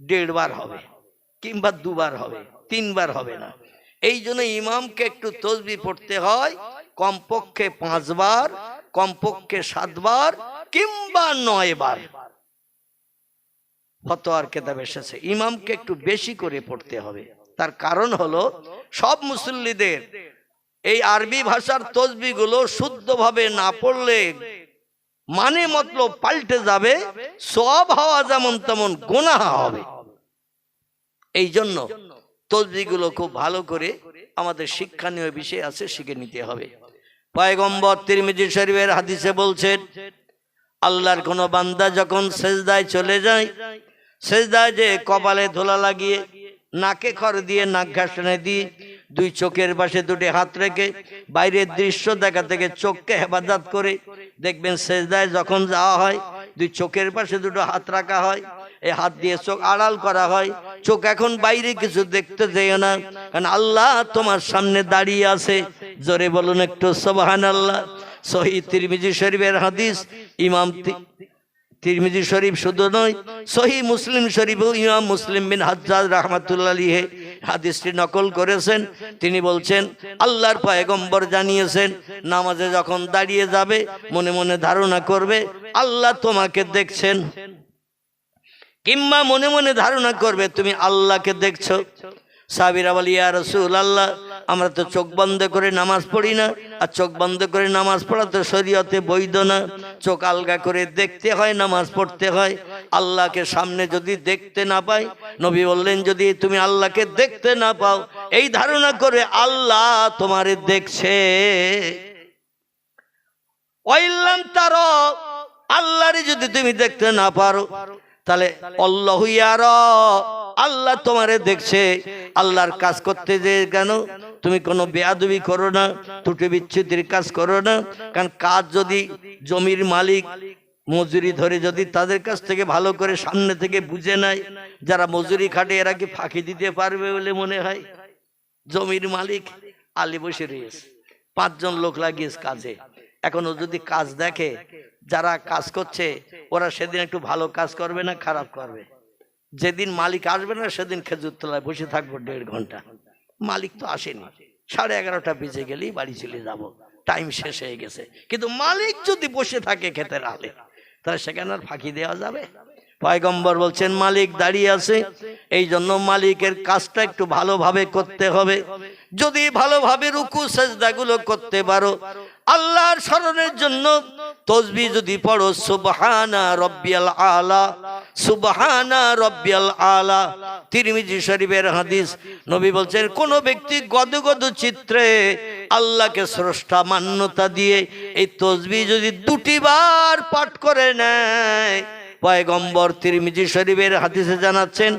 A: 1.5 বার হবে কিংবা 2 বার হবে, 3 বার হবে না। এই জন্য ইমামকে একটু তসবিহ পড়তে হয় কমপক্ষে 5 বার, কমপক্ষে 7 বার কিংবা 9 বার। ফতোয়ার কিতাব এসেছে ইমামকে একটু বেশি করে পড়তে হবে। তার কারণ হলো সব মুসল্লিদের এই আরবি ভাষার তসবিহগুলো শুদ্ধভাবে না পড়লে মানে মতলব পাল্টে যাবে, সওয়াব হওয়া যেমন তেমন গুনাহ হবে। এই জন্য তসবিহগুলো খুব ভালো করে আমাদের শিক্ষণীয় বিষয় আছে, শিখে নিতে হবে। পয়গম্বর তিরমিজি শরীফের হাদিসে বলছেন, আল্লাহর কোন বান্দা যখন সেজদায় চলে যায়, সেজদায় যে কপালে ধুলা লাগিয়ে, নাকে খড় দিয়ে, নাক ঘাসনে দিয়ে, দুই চোখের পাশে দুটি হাত রেখে বাইরের দৃশ্য দেখা থেকে চোখকে হেফাজত করে, দেখবেন সেজদায় যখন যাওয়া হয় দুই চোখের পাশে দুটো হাত রাখা হয়, এই হাত দিয়ে চোখ আড়াল করা হয়। চোখ এখন বাইরে কিছু দেখতে যেও না, কারণ আল্লাহ তোমার সামনে দাঁড়িয়ে আছে। জোরে বলুন একটু সুবহানাল্লাহ। সহিহ তিরমিজি শরীফের হাদিস। ইমাম তিরমিজি শরীফ শুধু নয়, সহিহ মুসলিম শরীফও ইমাম মুসলিম বিন হাজ্জাজ রাহমাতুল্লাহ আলাইহি হাদিসটি নকল করেছেন। তিনি বলছেন, আল্লাহর পয়গম্বর জানিয়েছেন, নামাজে যখন দাঁড়িয়ে যাবে মনে মনে ধারণা করবে আল্লাহ তোমাকে দেখছেন, কিংবা মনে মনে ধারণা করবে তুমি আল্লাহকে দেখছো। সাহাবীরা বলে, ইয়া রাসূলুল্লাহ, আমরা তো চোখ বন্ধ করে নামাজ পড়ি না, আর চোখ বন্ধ করে নামাজ পড়া তো শরীয়তে বৈধ না। চোখ আলগা করে দেখতে হয়, নামাজ পড়তে হয়। আল্লাহকে সামনে যদি দেখতে না পাই, নবী বললেন, যদি তুমি আল্লাহকে দেখতে না পাও, এই ধারণা করে আল্লাহ তোমারে দেখছে। ওয়াইল্লাম তারা, আল্লাহরে যদি তুমি দেখতে না পারো, তাহলে আল্লাহু ইয়ারা, আল্লাহ তোমারে দেখছে। আল্লাহর কাজ করতে যে কেন তুমি কোনো বেয়াদবি করো না, ত্রুটি বিচ্ছুতির কাজ করো না। কারণ কাজ যদি জমির মালিক মজুরি ধরে যদি তাদের কাছ থেকে ভালো করে সামনে থেকে বুঝে নেয়, যারা মজুরি খাটে এরা কি ফাঁকি দিতে পারবে বলে মনে হয়? জমির মালিক আলী বসে রয়েছে, 5 জন লোক লাগিয়েছে কাজে। এখনো যদি কাজ দেখে যারা কাজ করছে, ওরা সেদিন একটু ভালো কাজ করবে না খারাপ করবে? যেদিন মালিক আসবে না সেদিন খেজুর তলায় বসে থাকবো 1.5 ঘন্টা। মালিক তো আসেনি, 11:30 বেজে গেলেই বাড়ি চলে যাব, টাইম শেষ হয়ে গেছে। কিন্তু মালিক যদি বসে থাকে ক্ষেতের আলে, তাহলে সেখানে আর ফাঁকি দেওয়া যাবে? পয়গম্বর বলছেন মালিক দাঁড়িয়ে আছে, এই জন্য মালিকের কাজটা একটু ভালোভাবে করতে হবে। যদি ভালোভাবে রুকু সেজদাগুলো করতে পারো, আল্লাহর স্মরণের জন্য তাসবিহ যদি পড়ো, সুবহানা রাব্বিয়াল আলা, সুবহানা রাব্বিয়াল আলা। তিরমিজি শরীফের হাদিস, নবী বলছেন, কোন ব্যক্তি গদগদ চিত্রে আল্লাহকে স্রষ্টা মান্যতা দিয়ে এই তাসবিহ যদি 2টি বার পাঠ করে নেয়, পয়গম্বর তিরমিজি শরীফের হাদিসে জানাচ্ছেন,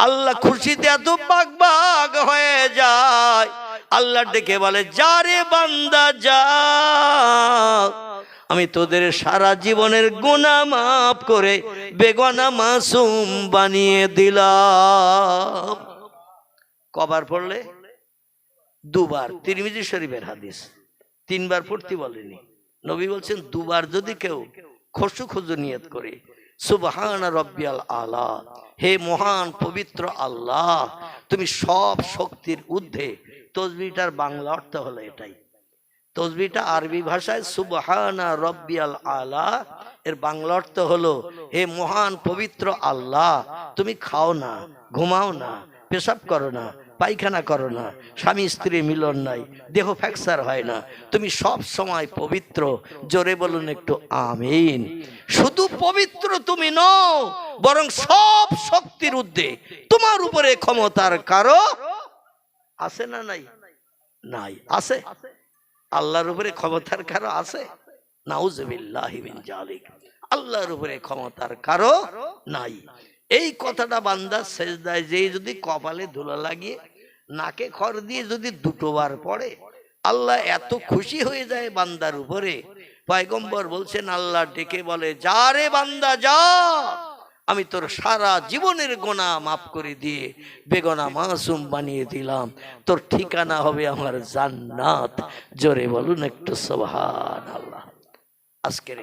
A: আল্লাহ খুশিতে এত বাগ হয়ে যায়, আল্লাহ ডেকে বলে, যারে বান্দা যা, আমি তোদের সারা জীবনের গুনাহ মাফ করে বেগুনাহ মাসুম বানিয়ে দিলাম। কবার পড়লে? 2 বার। তিরমিজি শরীফের হাদিস। 3 বার পড়তে বলেনি, নবী বলছেন 2 বার যদি কেউ খুশু নিয়ত করে, সুবহানা রাব্বিয়াল আলা, হে মহান পবিত্র আল্লাহ, তুমি সব শক্তির ঊর্ধ্বে। তাসবিহটার বাংলা অর্থ হলো এটাই। তাসবিহটা আরবি ভাষায় সুবহানা রাব্বিয়াল আলা, এর বাংলা অর্থ হলো, হে মহান পবিত্র আল্লাহ, তুমি খাও না, ঘুমাও না, পেশাব করো না, পায়খানা করো না, স্বামী স্ত্রী মিলন নাই, দেহ ফ্র্যাকচার হয় না, তুমি সব সময় পবিত্র। জোরে বলুন একটু আমিন। শুধু পবিত্র তুমি নও, বরং সব শক্তির ঊর্ধ্বে তোমার উপরে ক্ষমতার কারো আছে না নাই? নাই, আছে। আল্লাহর উপরে ক্ষমতার কারো আছে? নাউজুবিল্লাহি মিন জালিক। আল্লাহর উপরে ক্ষমতার কারো নাই। এই কথাটা বান্দা সেজদায় যেই যদি কপালে ধুলা লাগিয়ে নাকে খড় দিয়ে যদি 2 বার পড়ে, আল্লাহ এত খুশি হয়ে যায় বান্দার উপরে। পয়গম্বর বলছেন, আল্লাহ ডেকে বলে, যা রে বান্দা যা, আমি তোর সারা জীবনের গুনাহ মাফ করে দিয়ে বেগুনাহ মাসুম বানিয়ে দিলাম। তোর ঠিকানা হবে আমার জান্নাত। জোরে বলুন একটু সুবহানাল্লাহ। আজকের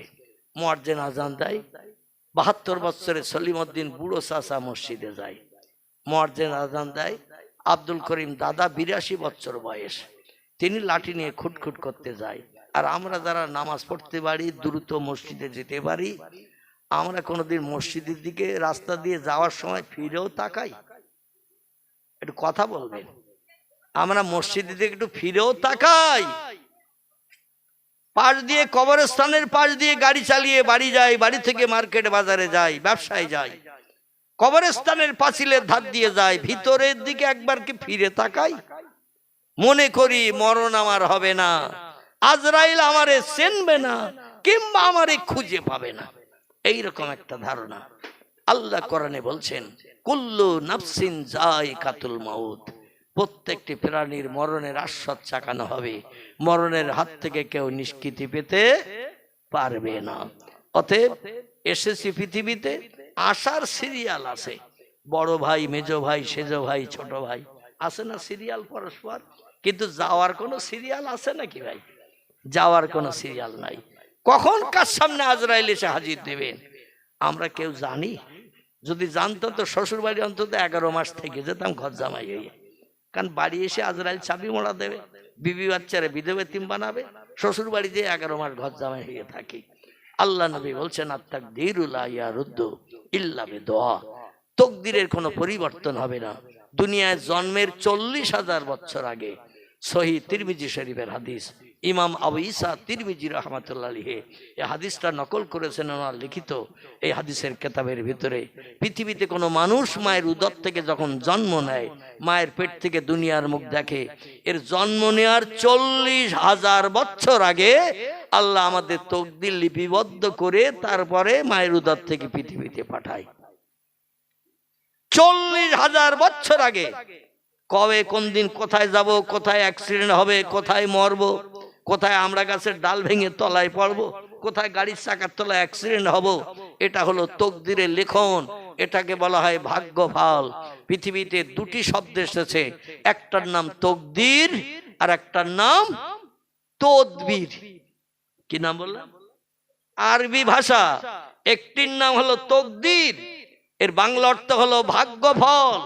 A: মুয়াজ্জিন আজান দেয়, 72 বছরের সলিমউদ্দিন বুড়ো চাচা মসজিদে যায়। মুয়াজ্জিন আজান দেয়, আব্দুল করিম দাদা 82 বছর বয়স, তিনি লাঠি নিয়ে খুটখুট করতে যায়। আর আমরা যারা নামাজ পড়তে পারি, দ্রুত মসজিদে যেতে পারি, আমরা কোনোদিন মসজিদের দিকে রাস্তা দিয়ে যাওয়ার সময় ফিরেও তাকাই? একটু কথা বলবেন। আমরা মসজিদে দিকে একটু ফিরেও তাকাই, পাশ দিয়ে কবরস্থানের পাশ দিয়ে গাড়ি চালিয়ে বাড়ি যাই, বাড়ি থেকে মার্কেট বাজারে যাই, ব্যবসায় যাই, কবরস্থানের পাঁচিলের ধার দিয়ে যাই, ভিতরের দিকে একবার কি ফিরে তাকাই? মনে করি মরণ আমার হবে না, আজরাইল আমারে চিনবে না, কিংবা আমারে খুঁজে পাবে না, এইরকম একটা ধারণা। আল্লাহ কোরআনে বলছেন কুল্লু নাফসিন যায়কাতুল মাউত, প্রত্যেকটি প্রাণীর মরণের আস্বাদ চাকানো হবে, মরণের হাত থেকে কেউ নিষ্কৃতি পেতে পারবে না। অতএব এসেছি পৃথিবীতে, আসার সিরিয়াল আছে, বড় ভাই, মেজ ভাই, সেজ ভাই, ছোট ভাই, আছে না সিরিয়াল পরস্পর? কিন্তু যাওয়ার কোনো সিরিয়াল আছে নাকি ভাই? যাওয়ার কোনো সিরিয়াল নাই। কখন কার সামনে আজরাইল এসে হাজির দেবেন আমরা কেউ জানি? যদি জানতাম তো শ্বশুর বাড়ি অন্তত 11 মাস থেকে যেতাম ঘর জামাই হয়ে। কারণ বাড়ি এসে আজরাইল চাবি মোড়া দেবে, বিবি বাচ্চারা বিধবা এতিম বানাবে, শ্বশুর বাড়িতে 11 মাস ঘর জামাই হয়ে থাকি। আল্লাহ নবী বলছেন আত-তাকদীরু লা ইয়ারুদ্দু ইল্লা বিদুআ, তকদিরের কোনো পরিবর্তন হবে না। দুনিয়ায় জন্মের 40,000 বছর আগে সহিহ তিরমিজি শরীফের হাদিস, ইমাম আবু ঈসা তিরমিজি রাহমাতুল্লাহ আলাইহি এই হাদিসটা নকল করেছেন ওনার লিখিত এই হাদিসের কিতাবের ভিতরে। পৃথিবীতে কোনো মানুষ মায়ের উদর থেকে যখন জন্ম নেয়, মায়ের পেট থেকে দুনিয়ার মুখ দেখে, এর জন্ম নেওয়ার 40,000 বছর আগে আল্লাহ আমাদের তকদির লিপিবদ্ধ করে তারপরে মায়ের উদর থেকে পৃথিবীতে পাঠায়। 40,000 বছর আগে। কবে কোন দিন কোথায় যাব, কোথায় অ্যাক্সিডেন্ট হবে, কোথায় মরবো, কোথায় আমরা গাছের ডাল ভেঙে তলায় পড়বো, কোথায় গাড়ির চাকার তলায় অ্যাক্সিডেন্ট হব, এটা হলো তকদিরের লেখন, এটাকে বলা হয় ভাগ্যফল। পৃথিবীতে দুটি শব্দ এসেছে, একটার নাম তকদির আর একটার নাম তদবির। কি নাম বললাম? আরবি ভাষা। একটির নাম হলো তকদির, এর বাংলা অর্থ হলো ভাগ্যফল।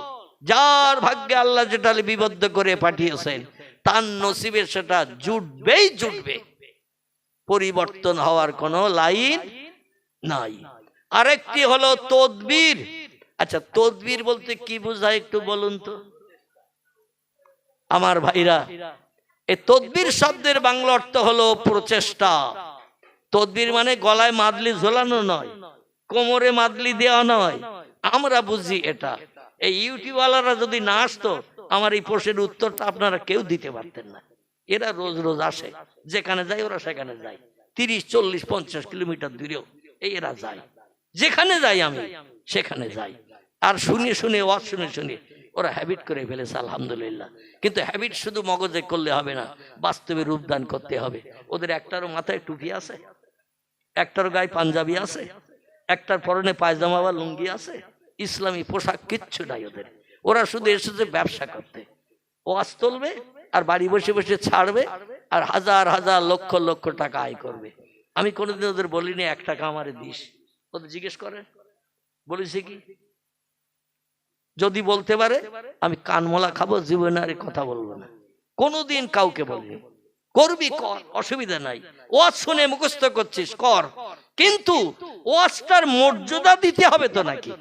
A: যার ভাগ্যে আল্লাহ যেটা লিপিবদ্ধ করে পাঠিয়েছেন তার নসিবে সেটা জুটবেই জুটবে, পরিবর্তন হওয়ার কোনো লাইন নাই। আরেকটি হলো তদবির। আচ্ছা, তদবির বলতে কি বোঝায় একটু বলুন তো আমার ভাইরা? এই তদবির শব্দের বাংলা অর্থ হলো প্রচেষ্টা। তদবির মানে গলায় মাদলি ঝোলানো নয়, কোমরে মাদলি দেওয়া নয়, আমরা বুঝি এটা। এই ইউটিউবওয়ালারা যদি না আসতো আমার এই প্রশ্নের উত্তরটা আপনারা কেউ দিতে পারতেন না। এরা রোজ রোজ আসে, যেখানে যায় ওরা সেখানে যায়, 30, 40, 50 কিলোমিটার দূরেও এরা যায়, যেখানে যাই আমি সেখানে যাই। আর শুনে শুনে ওয়াজ শুনে শুনে ওরা হ্যাবিট করে ফেলেছে, আলহামদুলিল্লাহ। কিন্তু হ্যাবিট শুধু মগজে করলে হবে না, বাস্তবে রূপদান করতে হবে। ওদের একটারও মাথায় টুপি আছে, একটার গায়ে পাঞ্জাবি আছে, একটার পরনে পায়জামা বা লুঙ্গি আছে, ইসলামী পোশাক কিচ্ছু নাই ওদের। ওরা শুধু এসেছে ব্যবসা করতে, ওয়াজ তুলবে আর বাড়ি বসে বসে ছাড়বে আর হাজার হাজার লক্ষ লক্ষ টাকা আয় করবে। আমি কোনোদিন ওদের বলিনি 1 টাকা আমারে দিস, ওদের জিজ্ঞেস করে বলেছি কি? যদি বলতে পারে আমি কানমলা খাবো, জীবনে আর কথা বলবো না, কোনোদিন কাউকে বলিনি। করবি কর, অসুবিধা নাই, ওয়াজ শুনে মুখস্থ করছিস কর, কিন্তু ওয়াজটার মর্যাদা দিতে হবে তো নাকি?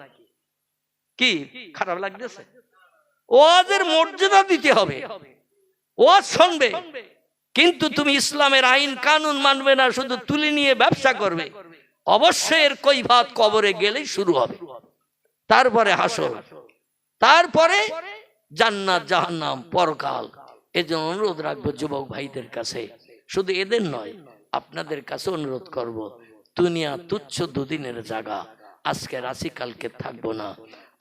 A: কি খারাপ লাগতেছে? ওয়াজের মর্যাদা দিতে হবে। ওয়াজ শুনবে কিন্তু তুমি ইসলামের আইন কানুন মানবে না, শুধু তুলে নিয়ে ব্যবসা করবে, অবশ্যই এর কৈফিয়ত কবরে গেলেই শুরু হবে, তারপরে হাসর, তারপরে জান্নাত জাহান্নাম পরকাল। এজন্য অনুরোধ রাখবো যুবক ভাইদের কাছে, শুধু এদের নয় আপনাদের কাছে অনুরোধ করব, দুনিয়া তুচ্ছ দুদিনের জায়গা, আজকে রাশি কালকে থাকবো না,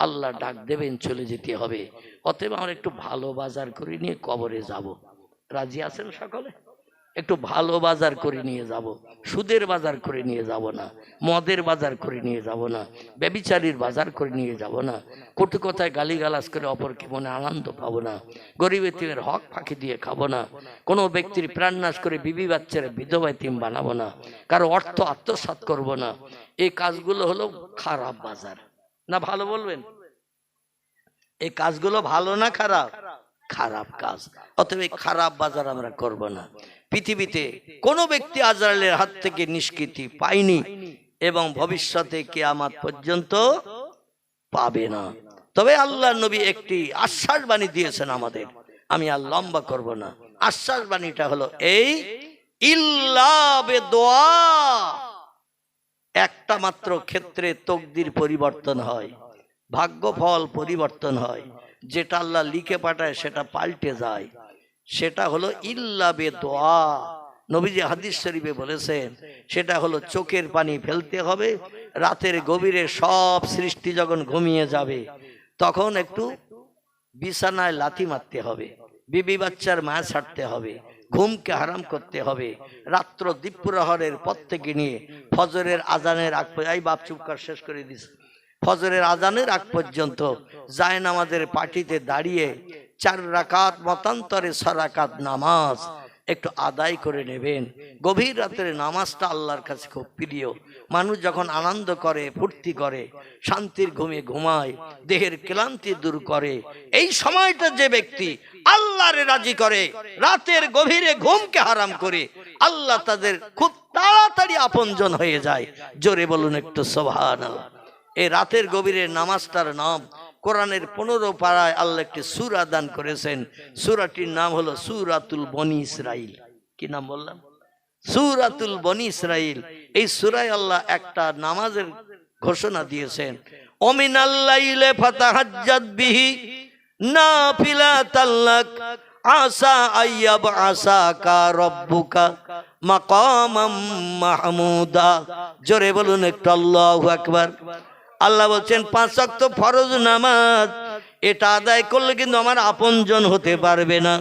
A: আল্লাহ ডাক দেবেন চলে যেতে হবে। অতএব আমরা একটু ভালো বাজার করে নিয়ে কবরে যাব। রাজি আছেন সকলে? একটু ভালো বাজার করে নিয়ে যাব, সুদের বাজার করে নিয়ে যাব না, মদের বাজার করে নিয়ে যাব না, ব্যভিচারীর বাজার করে নিয়ে যাব না, কটু কথায় গালিগালাজ করে অপরকে মনে আনন্দ পাবো না, গরিব এতিমের হক ফাঁকি দিয়ে খাবো না, কোনো ব্যক্তির প্রাণনাশ করে বিবি বাচ্চারা বিধবা এতিম বানাবো না, কারো অর্থ আত্মসাৎ করব না। এই কাজগুলো হলো খারাপ বাজার না ভালো বলবেন? এই কাজগুলো ভালো না খারাপ? খারাপ কাজ। অতএব এই খারাপ বাজার আমরা করব না। পৃথিবীতে কোনো ব্যক্তি আজরাইলের হাত থেকে নিষ্কৃতি পায়নি এবং ভবিষ্যতে কিয়ামত পর্যন্ত পাবে না। তবে আল্লাহর নবী একটি আশ্বাস বাণী দিয়েছেন আমাদের, আমি আর লম্বা করব না। আশ্বাস বাণীটা হলো এই, ইল্লা বেদোয়া, একটা মাত্র ক্ষেত্রে তকদির পরিবর্তন হয়, ভাগ্যফল পরিবর্তন হয়, যেটা আল্লাহ লিখে পাঠায় সেটা পাল্টে যায়, সেটা হলো ইল্লা বেদোয়া। নবীজি হাদিস শরীফে বলেছেন সেটা হলো চোখের পানি ফেলতে হবে। রাতের গভীরে সব সৃষ্টি যখন ঘুমিয়ে যাবে তখন একটু বিছানায় লাথি মারতে হবে, বিবি বাচ্চার মায়া ছাড়তে হবে, ঘুমকে হারাম করতে হবে। রাত্র দ্বীপ্রহরের পর থেকে নিয়ে ফজরের আজানের আগ পর্যন্ত, এই বাপ চুপ কর, শেষ করে দিস, ফজরের আজানের আগ পর্যন্ত জায়নামাজের পাটিতে দাঁড়িয়ে 4 রাকাত মতান্তরে 6 রাকাত নামাজ একটু আদায় করে নেবেন। গভীর রাতের নামাজটা আল্লাহর কাছে খুব প্রিয়। মানুষ যখন আনন্দ করে, ফুর্তি করে, শান্তির ঘুমে ঘুমায়, দেহের ক্লান্তি দূর করে, এই সময়টা যে ব্যক্তি আল্লাহরে রাজি করে, রাতের গভীরে ঘুমকে হারাম করে, আল্লাহ তাদের খুব তাড়াতাড়ি আপনজন হয়ে যায়। জোরে বলুন একটু সুবহানাল্লাহ। এই রাতের গভীরে নামাজটার নাম কোরআনের 15 পারায় আল্লাহ একটি সূরা দান করেছেন। সূরাটির নাম হলো সূরাতুল বনি ইসরাইল। কি নাম বললাম? সূরাতুল বনি ইসরাইল। এই সূরায় আল্লাহ একটা নামাজের ঘোষণা দিয়েছেন, ওমিনাল লাইলি ফাতাহাজ্জাদ বিহি নাফিলাতাল লাক আসা আইয়াব আসাকা রব্বুকা মাকামাম মাহমুদা। জোরে বলুন একটু আল্লাহু আকবার। আল্লাহ বলছেন 5 ওয়াক্ত ফরজ নামাজ, এটা আদায় করলে কিন্তু আমার আপনজন হতে পারবে না।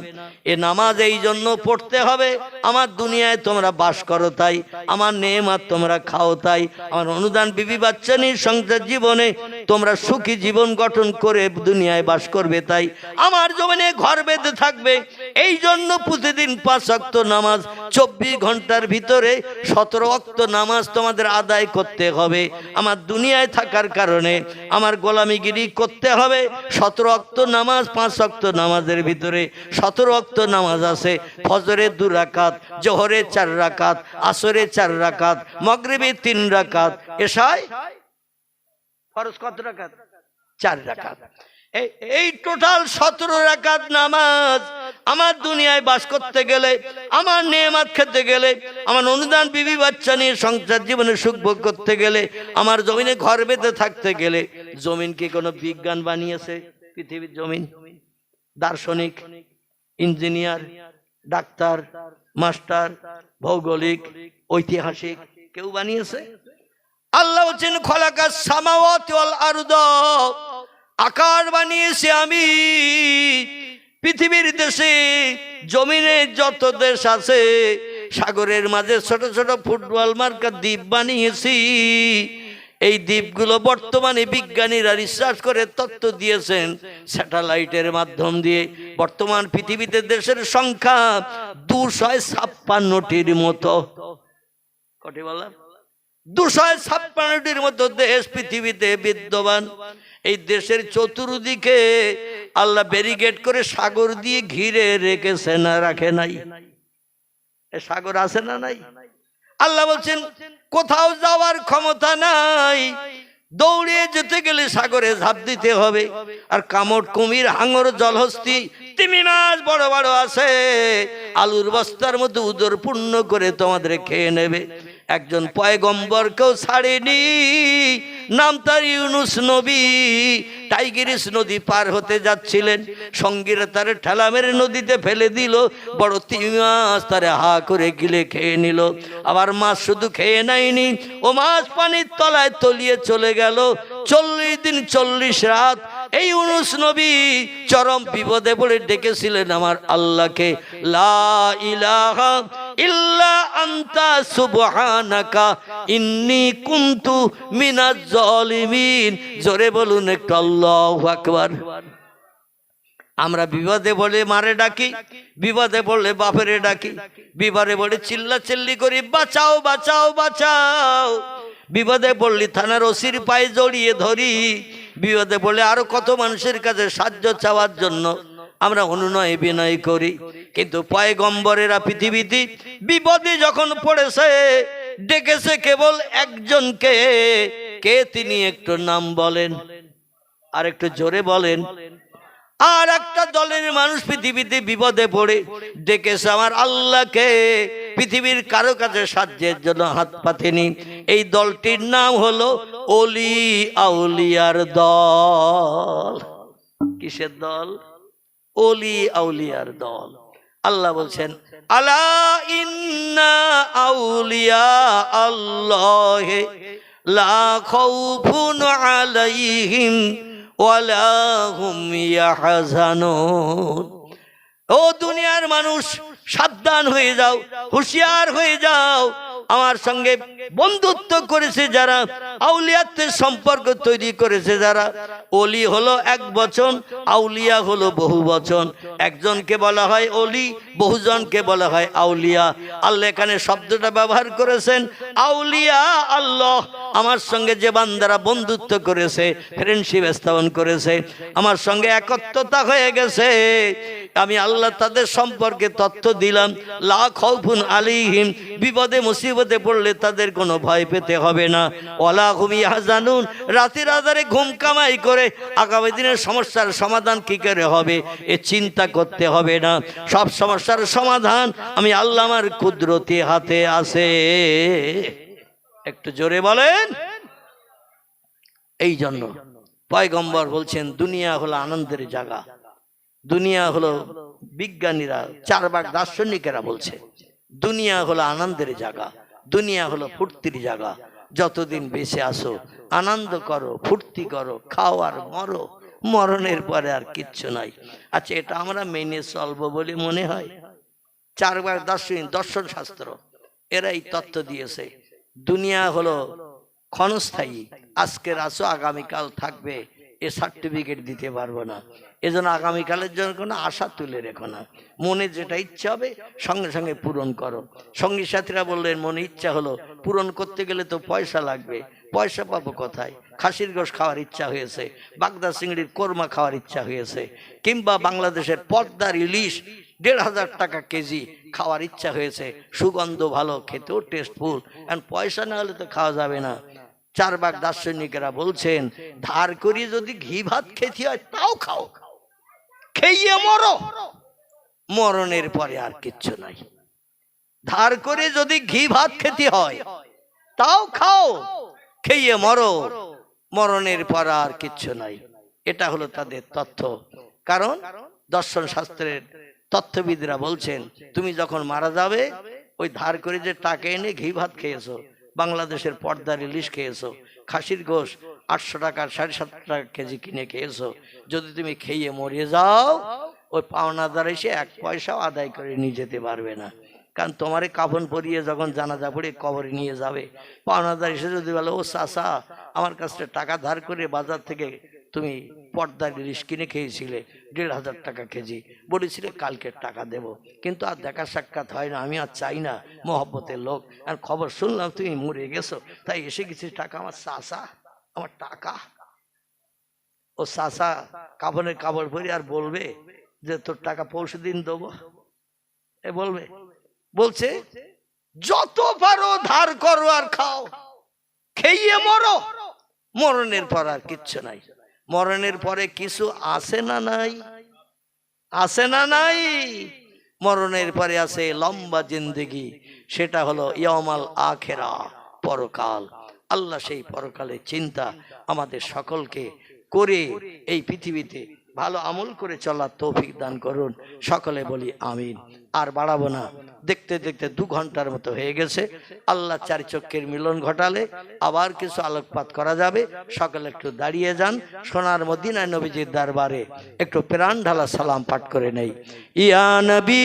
A: এ নামাজ এই জন্য পড়তে হবে, আমার দুনিয়ায় তোমরা বাস করো তাই, আমার নেয়ামত তোমরা খাও তাই, আমার অনুদান বিবি বাচ্চা নিয়ে সংসার জীবনে তোমরা সুখী জীবন গঠন করে দুনিয়ায় বাস করবে তাই, আমার জমিনে ঘর বেঁধে থাকবে। এই জন্য প্রতিদিন 5 ওয়াক্ত নামাজ 24 ঘন্টার ভিতরে 17 ওয়াক্ত নামাজ তোমাদের আদায় করতে হবে। আমার দুনিয়ায় থাকার কারণে আমার গোলামিগিরি করতে হবে। 17 ওয়াক্ত নামাজ, 5 ওয়াক্ত নামাজের ভিতরে 17 ওয়াক্ত নামাজ আছে। ফজরে 2 রাকাত, জোহরে 4 রাকাত, আসরে 4 রাকাত, মাগরিবে 3 রাকাত, এশায় ফরজ কত রাকাত? 4 রাকাত। এই টোটাল 17 রাকাত নামাজ আমার দুনিয়ায় বাস করতে গেলে, আমার নেয়ামত খেতে গেলে, আমার অনুদান বিবি বাচ্চা নিয়ে সংসার জীবনে সুখ ভোগ করতে গেলে, আমার জমিনে ঘর বেঁধে থাকতে গেলে, জমিন কি কোনো বিজ্ঞান বানিয়েছে? পৃথিবীর জমিন দার্শনিক, ইঞ্জিনিয়ার, ডাক্তার, মাস্টার, ভৌগোলিক, ঐতিহাসিক কেউ বানিয়েছে? আল্লাহ বলেন খলাকাস সামাওয়াতি ওয়াল আরদ, আকাশ বানিয়েছি আমি। পৃথিবীর দেশে জমিনে যত দেশ আছে, সাগরের মাঝে ছোট ছোট ফুটবল মার্কা দ্বীপ বানিয়েছি। এই দ্বীপগুলো বর্তমানে বিজ্ঞানীরা রিসার্চ করে তথ্য দিয়েছেন স্যাটেলাইটের মাধ্যম দিয়ে, বর্তমান পৃথিবীতে দেশের সংখ্যা 256টির মতো। কটি বললাম? 256টির মতো দেশ পৃথিবীতে বিদ্যমান। এই দেশের চতুর্দিকে আল্লাহ ব্যারিকেড করে সাগর দিয়ে ঘিরে রেখেছে, না রাখে নাই? সাগর আছে না নাই? আল্লাহ বলছেন কোথাও যাওয়ার ক্ষমতা নাই, দৌড়ে যেতে গেলে সাগরে ঝাঁপ দিতে হবে। আর কামড়, কুমির, হাঙর, জলহস্তি, তিমি মাছ বড় বড় আছে, আলুর বস্তার মতো উদর পূর্ণ করে তোমাদের খেয়ে নেবে। একজন পয়গম্বরকেও ছাড়েনি, নাম তার ইউনুস নবী। টাইগ্রিস নদী পার হতে যাচ্ছিলেন, সঙ্গীরা তারে ঠেলা মেরে নদীতে ফেলে দিল। বড় তিমি মাছ তারে হা করে গিলে খেয়ে নিল। আবার মাছ শুধু খেয়ে নেয়নি, ও মাছ পানির তলায় তলিয়ে চলে গেল। 40 দিন 40 রাত এই ইউনুস নবী চরম বিপদে পড়ে ডেকেছিলেন আমার আল্লাহকে, লা ইলাহা ইল্লা আনতা সুবহানাকা ইন্নী কুনতু মিনাজ জালিমিন। জোরে বলুন একটু আল্লাহু আকবার। আমরা বিপদে বলে মারে ডাকি, বিপদে পড়লে বাপেরে ডাকি, বিপদে বলে চিল্লা চিল্লি করি বাঁচাও বাঁচাও বাঁচাও। বিপদে পড়লি থানার ওসির পায়ে জড়িয়ে ধরি, বিপদে পড়লে আরো কত মানুষের কাছে সাহায্য চাওয়ার জন্য আমরা অনুনয় বিনয় করি। কিন্তু পয়গম্বরেরা পৃথিবীতে বিপদে যখন পড়েছে ডেকেছে কেবল একজনকে। কে তিনি? একটু নাম বলেন, আর একটু জোরে বলেন। আর একটা দলের মানুষ পৃথিবীতে বিপদে পড়ে ডেকেছে আমার আল্লাহকে, পৃথিবীর কারো কাছে সাহায্যের জন্য হাত পাতেনি। এই দলটির নাম হলো ওলি আউলিয়ার দল। কিসের দল? ওলি আউলিয়ার দল। আল্লাহ বলছেন আলা ইন্না আউলিয়া আল্লাহি লা খাউফুন আলাইহিম ওয়ালা হুম ইয়াহজানুন। ও দুনিয়ার মানুষ, সাবধান হয়ে যাও, হুঁশিয়ার হয়ে যাও। আমার সঙ্গে বন্ধুত্ব করেছে যারা, আউলিয়াতের সম্পর্ক তৈরি করেছে যারা, ওলি হলো এক বচন, আউলিয়া হলো বহু বচন। একজনকে বলা হয় ওলি, বহুজনকে বলা হয় আউলিয়া। আল্লাহ এখানে শব্দটা ব্যবহার করেছেন আউলিয়া আল্লাহ। আমার সঙ্গে যে বান্দারা বন্ধুত্ব করেছে, ফ্রেন্ডশিপ স্থাপন করেছে, আমার সঙ্গে একত্রতা হয়ে গেছে, আমি আল্লাহ তাদের সম্পর্কে তথ্য দিলাম। লা খাউফুন আলাইহিম, বিপদে মুসিবতে পড়লে তাদের কোনো ভয় পেতে হবে না। ওয়ালা হুম ইয়াহজানুন, রাতের আধারে ঘুম কামাই করে আগামী দিনের সমস্যার সমাধান কি করে হবে এ চিন্তা করতে হবে না। সব সমস্যার সমাধান আমি আল্লাহ আমার কুদরতি হাতে আছে। একটু জোরে বলেন। এই জন্য পয়গম্বর বলছেন দুনিয়া হলো আনন্দের জায়গা। দুনিয়া হলো, বিজ্ঞানীরা, চারবাক দার্শনিকেরা বলছে দুনিয়া হলো আনন্দের জায়গা, দুনিয়া হলো ফুর্তির জায়গা। যতদিন বেঁচে আসো আনন্দ করো, ফুর্তি করো, খাও আর মরো, মরণের পরে আর কিচ্ছু নাই। আচ্ছা, এটা আমরা মেনে চলবো বলে মনে হয়? চারবার দার্শনিক, দর্শন শাস্ত্র এরা এই তত্ত্ব দিয়েছে দুনিয়া হলো ক্ষণস্থায়ী, আজকের আসো আগামীকাল থাকবে, এ সার্টিফিকেট দিতে পারবো না। এজন্য আগামীকালের জন্য কোনো আশা তুলে রেখো না। মনে যেটা ইচ্ছা হবে সঙ্গে সঙ্গে পূরণ করো। সঙ্গী সাথীরা বললেন মনে ইচ্ছা হলো, পূরণ করতে গেলে তো পয়সা লাগবে, পয়সা পাবো কোথায়? খাসির গোশ খাওয়ার ইচ্ছা হয়েছে, বাগদা চিংড়ির কোরমা খাওয়ার ইচ্ছা হয়েছে, কিংবা বাংলাদেশের পদ্মার ইলিশ ১,৫০০ টাকা কেজি খাওয়ার ইচ্ছা হয়েছে, সুগন্ধ ভালো, খেতেও টেস্টফুল, কারণ পয়সা না হলে তো খাওয়া যাবে না। চারবাক দার্শনিকেরা বলছেন ধার করি যদি ঘি ভাত খেতে হয় তাও খাও, খেয়ে মরো, মরণের পরে আর কিচ্ছু নাই। ধার করে যদি ঘি ভাত খেতে হয় তাও খাও, খেয়ে মরো, মরণের পর আর কিচ্ছু নাই। এটা হলো তাদের তথ্য। কারণ দর্শন শাস্ত্রের তথ্যবিদরা বলছেন তুমি যখন মারা যাবে ওই ধার করে যে টাকা এনে ঘি ভাত খেয়েছো, বাংলাদেশের পর্দার ইলিশ খেয়েছো, খাসির গোশ ৮০০ টাকা ৭৫০ টাকা কেজি কিনে খেয়েছো, যদি তুমি খেয়ে মরে যাও ওই পাওনাদার এসে ১ পয়সাও আদায় করে নিয়ে যেতে পারবে না। কারণ তোমারে কাফন পরিয়ে যখন জানাজা পড়ে কবরে নিয়ে যাবে, পাওনাদার এসে যদি বলে ও চাচা আমার কাছে টাকা ধার করে বাজার থেকে তুমি পর্দার ইলিশ কিনে খেয়েছিলে ১,৫০০ টাকা কেজি, বলেছিলে কালকে টাকা দেব, কিন্তু আর দেখা সাক্ষাৎ হয় না, আমি আর চাই না, মহব্বতের লোক, আর খবর শুনলাম তুমি মরে গেছো তাই এসে গেছি টাকা, আমার চাচা আমার টাকা। ও চাচা কাফনের কাপড় পরে আর বলবে যে তোর টাকা পরশু দিন দেবো? এ বলবে? বলছে যত পারো ধার করো আর খাও, খেয়ে মরো, মরণের পর আর কিচ্ছু নাই। মরণের পরে কিছু আছে না নাই? আছে না নাই? মরণের পরে আছে লম্বা জিন্দেগি, সেটা হলো ইয়াউমাল আখিরা, পরকাল। আল্লাহ সেই পরকালের চিন্তা আমাদের সকলকে করে এই পৃথিবীতে ভালো আমল করে চলার তৌফিক দান করুন। সকলে বলি আমিন। আর বাড়াবো না, দেখতে দেখতে ২ ঘন্টার মতো হয়ে গেছে। আল্লাহ ৪ চক্ষের মিলন ঘটালে আবার কিছু আলোকপাত করা যাবে। সকলে একটু দাঁড়িয়ে যান, সোনার মদিনায় নবীজির দরবারে একটু প্রাণ ঢালা সালাম পাঠ করে নেই। ইয়া নবী